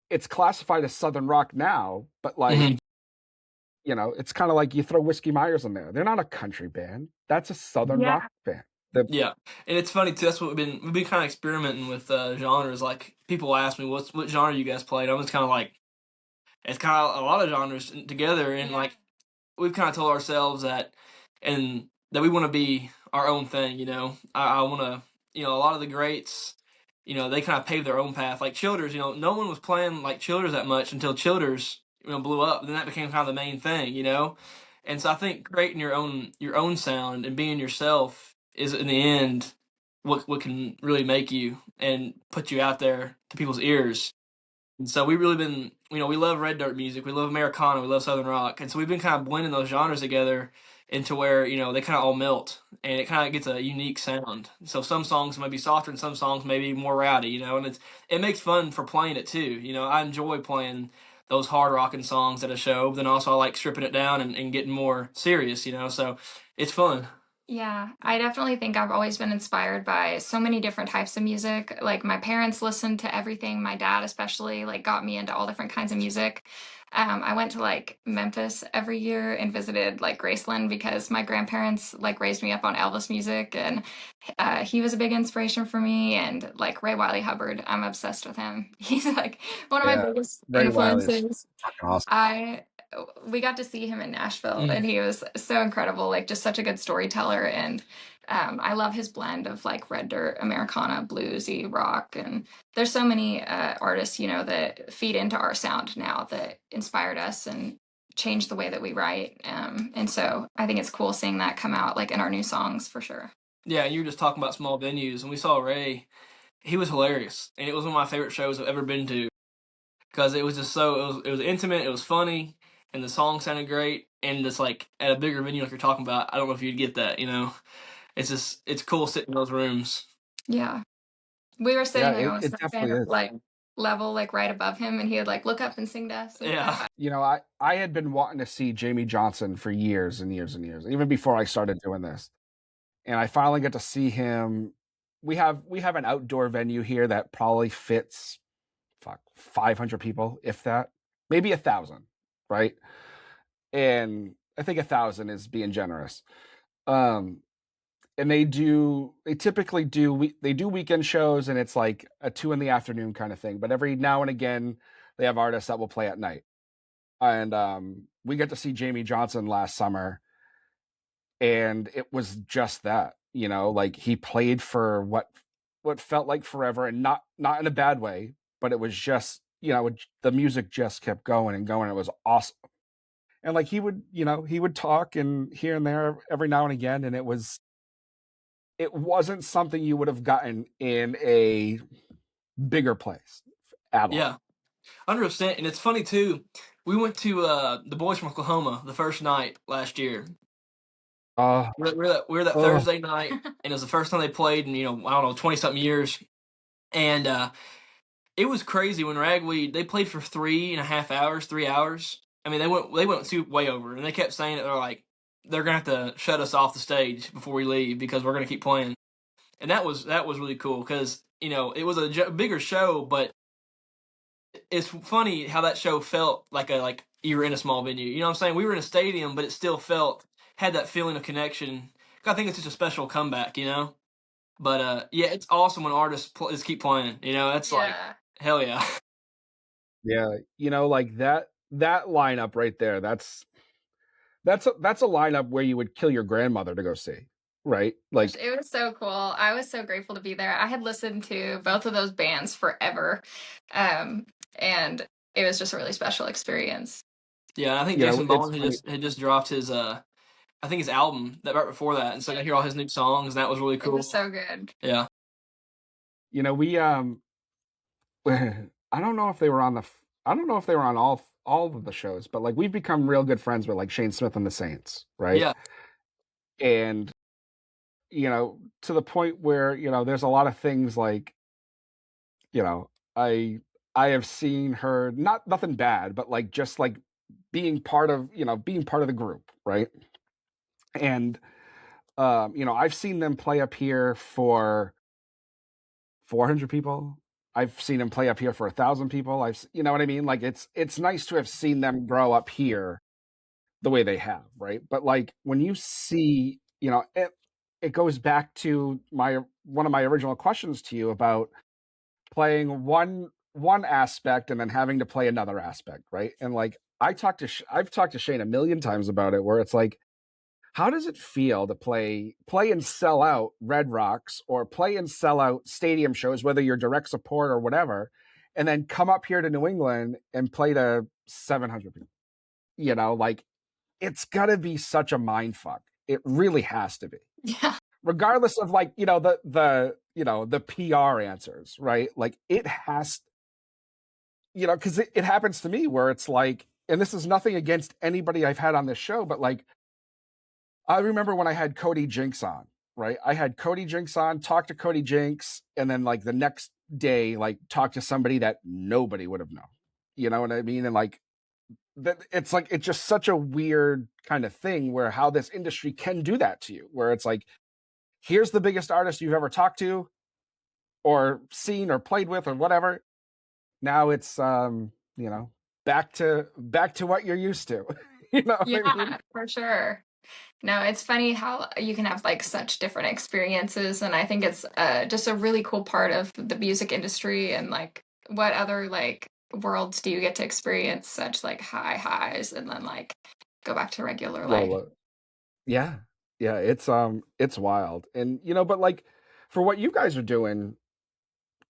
it's classified as southern rock now, but like Mhm. it's kind of like you throw Whiskey Myers in there. They're not a country band. That's a southern rock band. Yeah, and it's funny too. That's what we've been kind of experimenting with genres. Like people ask me, what genre you guys play? And I'm just kind of like, it's kind of a lot of genres together, and like we've kind of told ourselves that, and that we want to be our own thing. I want to, a lot of the greats, they kind of paved their own path. Like Childers, no one was playing like Childers that much until Childers, blew up. And then that became kind of the main thing. And so I think creating your own sound and being yourself is in the end what can really make you and put you out there to people's ears. And so we've really been, we love red dirt music, we love Americana, we love Southern rock, and so we've been kind of blending those genres together into where they kind of all melt, and it kind of gets a unique sound. So some songs might be softer, and some songs may be more rowdy, and it makes fun for playing it too. I enjoy playing those hard rocking songs at a show, but then also I like stripping it down and getting more serious. So it's fun. Yeah, I definitely think I've always been inspired by so many different types of music. Like my parents listened to everything. My dad especially like got me into all different kinds of music. I went to like Memphis every year and visited like Graceland because my grandparents like raised me up on Elvis music, and he was a big inspiration for me. And like Ray Wiley Hubbard, I'm obsessed with him. He's like one of my Yeah, biggest Ray Wiley is influences. fucking awesome. We got to see him in Nashville, and he was so incredible, like just such a good storyteller. And I love his blend of like red dirt, Americana, bluesy, rock. And there's so many artists, that feed into our sound now that inspired us and changed the way that we write. And so I think it's cool seeing that come out like in our new songs for sure. Yeah, you were just talking about small venues, and we saw Ray. He was hilarious, and it was one of my favorite shows I've ever been to because it was just it was intimate, it was funny, and the song sounded great. And just like at a bigger venue like you're talking about, I don't know if you'd get that. It's cool sitting in those rooms. Yeah, we were sitting like on it the definitely second is. like level, like right above him, and he would like look up and sing to us. Yeah. I had been wanting to see Jamie Johnson for years and years and years, even before I started doing this. And I finally get to see him. We have an outdoor venue here that probably fits 500 people, if that, maybe 1,000, right? And I think 1,000 is being generous. And they typically do weekend shows, and it's like a 2 PM kind of thing. But every now and again, they have artists that will play at night. And we got to see Jamie Johnson last summer, and it was just that, like he played for what felt like forever, and not in a bad way, but it was just, the music just kept going and going. It was awesome. And like he would talk and here and there every now and again, and it wasn't something you would have gotten in a bigger place at all. Yeah, 100%. And it's funny too. We went to the Boys from Oklahoma the first night last year. We were that Thursday night, and it was the first time they played in, I don't know, 20-something years. And it was crazy when Ragweed, they played for 3.5 hours, 3 hours. I mean, they went way over, and they kept saying it. They're like, they're gonna have to shut us off the stage before we leave because we're gonna keep playing. And that was really cool because it was a bigger show, but it's funny how that show felt like you were in a small venue. You know what I'm saying? We were in a stadium, but it still had that feeling of connection. I think it's just a special comeback, But yeah, it's awesome when artists just keep playing. That's like hell yeah. Yeah, like that lineup right there. That's a lineup where you would kill your grandmother to go see, right? Like it was so cool. I was so grateful to be there. I had listened to both of those bands forever, and it was just a really special experience. Yeah, I think Jason Bourne had just dropped his I think his album that right before that, and so I got to hear all his new songs, and that was really cool. It was so good. Yeah. We I don't know if they were on all of the shows, but like we've become real good friends with like Shane Smith and the Saints, right? Yeah. And, to the point where, there's a lot of things like, you know, I I have seen her, not nothing bad, but like just like being part of the group, right? And I've seen them play up here for 400 people. I've seen them play up here for 1,000 people. You know what I mean? Like it's nice to have seen them grow up here the way they have, right? But like when you see, it goes back to my one of my original questions to you about playing one aspect and then having to play another aspect, right? And like I've talked to Shane a million times about it, where it's like, how does it feel to play and sell out Red Rocks or play and sell out stadium shows, whether you're direct support or whatever, and then come up here to New England and play to 700 people? Like it's gotta be such a mind fuck. It really has to be. Yeah. Regardless of like, the PR answers, right? Like it has, because it happens to me where it's like, and this is nothing against anybody I've had on this show, but like I remember when I had Cody Jinks on, right? I had Cody Jinks on, talked to Cody Jinks, and then like the next day, like talk to somebody that nobody would have known. You know what I mean? And like that, it's just such a weird kind of thing where how this industry can do that to you, where it's like, here's the biggest artist you've ever talked to or seen or played with or whatever. Now it's back to what you're used to. Yeah, what I mean? for sure. No, it's funny how you can have like such different experiences, and I think it's just a really cool part of the music industry. And like, what other like worlds do you get to experience such like high highs and then like go back to regular life? Well, yeah. Yeah, it's wild. And but like for what you guys are doing,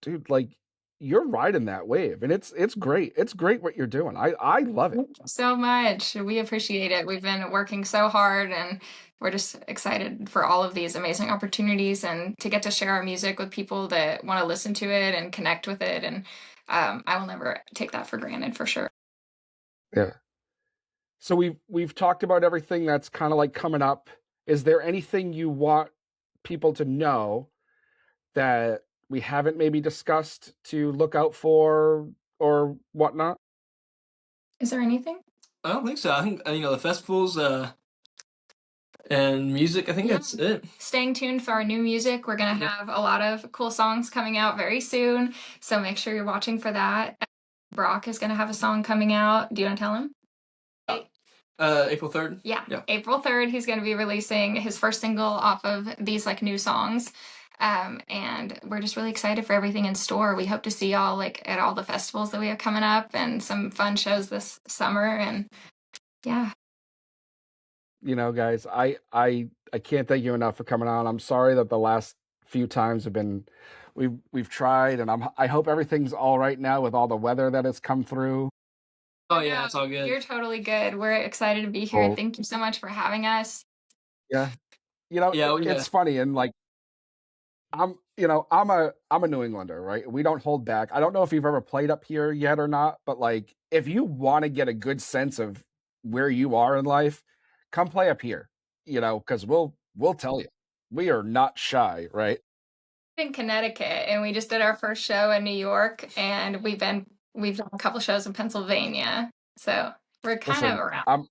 dude, like you're riding that wave and it's great. It's great what you're doing. I love it. Thank you so much. We appreciate it. We've been working so hard, and we're just excited for all of these amazing opportunities and to get to share our music with people that want to listen to it and connect with it. And I will never take that for granted, for sure. Yeah. So we've talked about everything that's kind of like coming up. Is there anything you want people to know that we haven't maybe discussed to look out for or whatnot? Is there anything? I don't think so. I think the festivals and music. I think that's it. Staying tuned for our new music. We're gonna have a lot of cool songs coming out very soon, so make sure you're watching for that. Brock is gonna have a song coming out. Do you want to tell him? April 3rd. Yeah, April 3rd. He's gonna be releasing his first single off of these like new songs. And we're just really excited for everything in store. We hope to see y'all like at all the festivals that we have coming up and some fun shows this summer. And yeah. Guys, I can't thank you enough for coming on. I'm sorry that the last few times have been we've tried, and I hope everything's all right now with all the weather that has come through. Oh yeah, it's all good. You're totally good. We're excited to be here. Cool. Thank you so much for having us. Yeah. It's funny, and like I'm a New Englander, right? We don't hold back. I don't know if you've ever played up here yet or not, but like if you want to get a good sense of where you are in life, come play up here, because we'll tell you. We are not shy, right? In Connecticut, and we just did our first show in New York, and we've done a couple shows in Pennsylvania. So we're kind of around.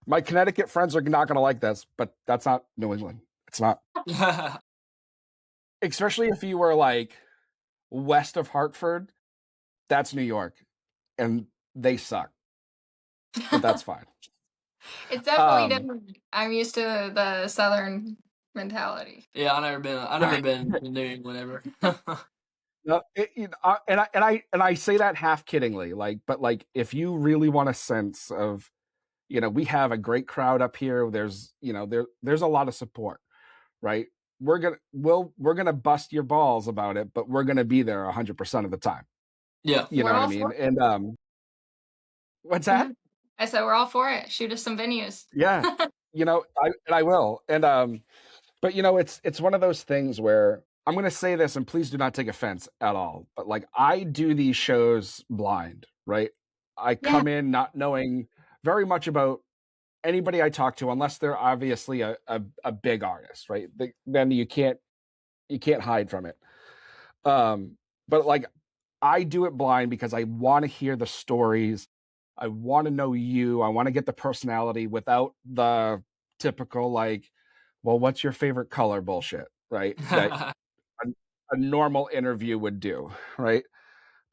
My Connecticut friends are not going to like this, but that's not New England. It's not. Especially if you were like west of Hartford, that's New York, and they suck. But that's fine. It's definitely different. I'm used to the Southern mentality. Yeah, I've never been to New England ever. No, and I say that half kiddingly, like, but like if you really want a sense of, we have a great crowd up here. There's there's a lot of support, right? We're gonna bust your balls about it, but we're gonna be there 100% of the time. Yeah, you know what I mean. And what's that? I said we're all for it. Shoot us some venues. Yeah, I will. And but it's one of those things where I'm going to say this, and please do not take offense at all, but like I do these shows blind, right? I come in not knowing very much about anybody I talk to, unless they're obviously a big artist, right? Then you can't hide from it. But like, I do it blind because I want to hear the stories. I want to know you. I want to get the personality without the typical like, well, what's your favorite color bullshit, right? That a normal interview would do, right?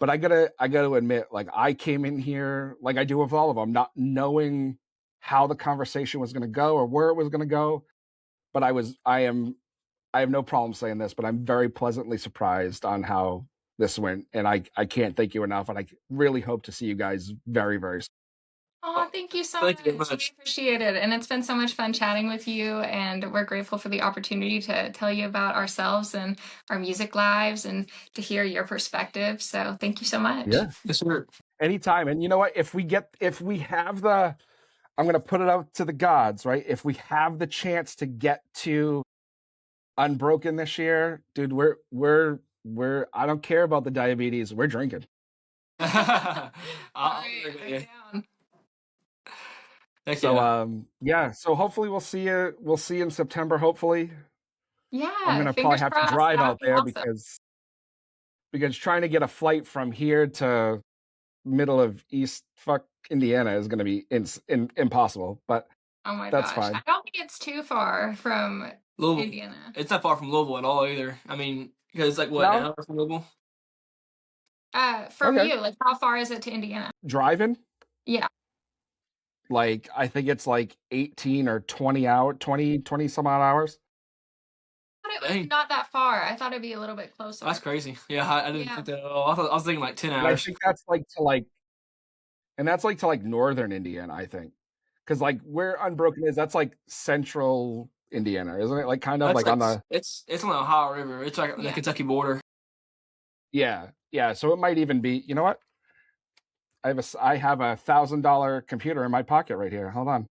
But I gotta admit, like, I came in here like I do with all of them, not knowing how the conversation was going to go or where it was going to go. But I have no problem saying this, but I'm very pleasantly surprised on how this went, and I can't thank you enough, and I really hope to see you guys very, very soon. Oh, thank you so Thank much. you very much. We appreciate it. And it's been so much fun chatting with you. And we're grateful for the opportunity to tell you about ourselves and our music lives and to hear your perspective. So thank you so much. Yeah. Yes, sir. Anytime. And you know what? If we have the, I'm going to put it out to the gods, right? If we have the chance to get to Unbroken this year, dude, we're I don't care about the diabetes. We're drinking. All right, I'm down. Heck So yeah. yeah, so hopefully we'll see you in September, hopefully. Yeah, I'm gonna probably fingers have to crossed. drive That out would be there awesome. because trying to get a flight from here to middle of East fuck Indiana is gonna be impossible. But Oh my that's gosh. fine. I don't think it's too far from Louisville. Indiana. It's not far from Louisville at all either. I mean, because it's like what, No? an hour from Louisville? From Okay. you, like how far is it to Indiana? Driving, Yeah. like I think it's like 18 or 20 some odd hours. I thought it was Dang. not that far. I thought it'd be a little bit closer. That's crazy. Yeah, I didn't Yeah. think that at all. I was thinking like 10 And I hours. think that's like to northern Indiana, I think. Because like where Unbroken is, that's like central Indiana, isn't it? Like kind of That's like on the it's on the Ohio River. It's like the Yeah. Kentucky border. yeah. So it might even be, you know what? I have a $1,000 computer in my pocket right here. Hold on.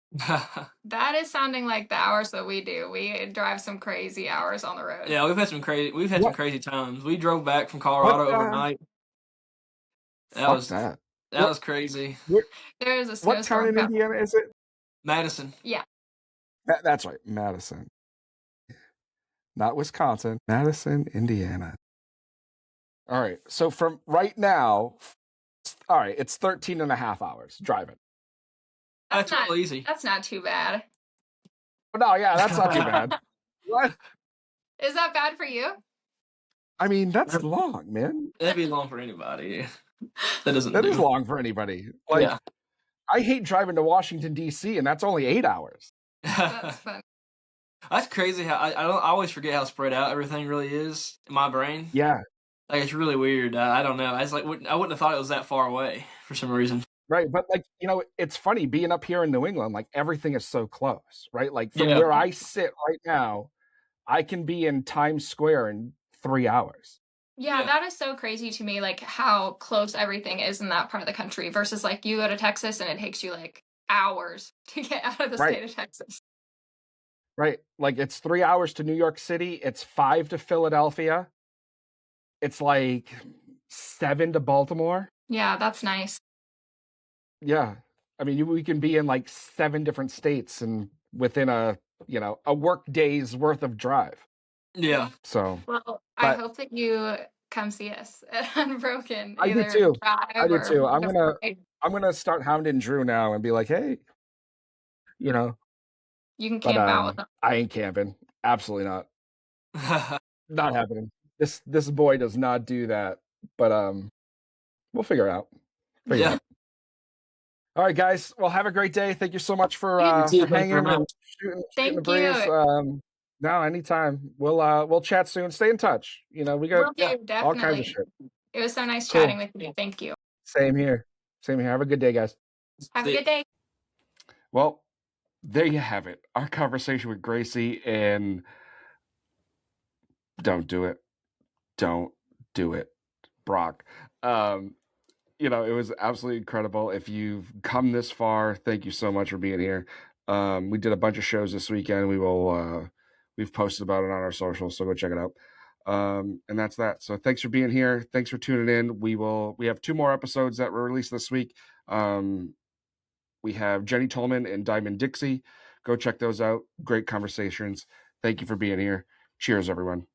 That is sounding like the hours that we do. We drive some crazy hours on the road. Yeah, we've had some crazy times. We drove back from Colorado overnight. That was crazy. There is a What town snowstorm in coming. Indiana is it? Madison. Yeah. That's right, Madison. Not Wisconsin, Madison, Indiana. All right. So from right now, all right, it's 13 and a half hours driving. That's not real easy. That's not too bad. No, yeah, that's not too bad. What? Is that bad for you? I mean, that's long, man. That'd be long for anybody. That doesn't. That is long for anybody. Like, Yeah. I hate driving to Washington D.C. and that's only 8 hours. That's fun. That's crazy how I always forget how spread out everything really is in my brain. Yeah. Like it's really weird. I don't know. I wouldn't have thought it was that far away for some reason. Right, but like, you know, it's funny being up here in New England, like everything is so close, right? Like from Yeah. where I sit right now, I can be in Times Square in 3 hours. Yeah, Yeah. that is so crazy to me, like how close everything is in that part of the country versus like you go to Texas and it takes you like hours to get out of the Right. state of Texas. Right. Like it's 3 hours to New York City, it's 5 to Philadelphia. It's like 7 to Baltimore. Yeah, that's nice. Yeah. I mean, we can be in like 7 different states and within a work day's worth of drive. Yeah. So Well, I But- hope that you come see us at Unbroken. I do either too. drive I do or too. I'm just gonna ride. I'm gonna start hounding Drew now and be like, hey, You can but camp out with them. I ain't camping. Absolutely not. Not happening. This boy does not do that. But we'll figure it out. Yeah. All right, guys. Well, have a great day. Thank you so much for You too. Thank you hanging very and much. shooting the Thank breeze. you. No, anytime. We'll chat soon. Stay in touch. We Will got do, all definitely. kinds of shit. It was so nice Cool. chatting with you. Thank you. Same here. Have a good day, guys. Have a good day. Well, there you have it. Our conversation with Gracie, and don't do it. Don't do it, Brock. It was absolutely incredible. If you've come this far, thank you so much for being here. We did a bunch of shows this weekend. We've posted about it on our socials, so go check it out. And that's that. So thanks for being here. Thanks for tuning in. We have 2 more episodes that were released this week. We We have Jenny Tolman and Diamond Dixie. Go check those out. Great conversations. Thank you for being here. Cheers, everyone.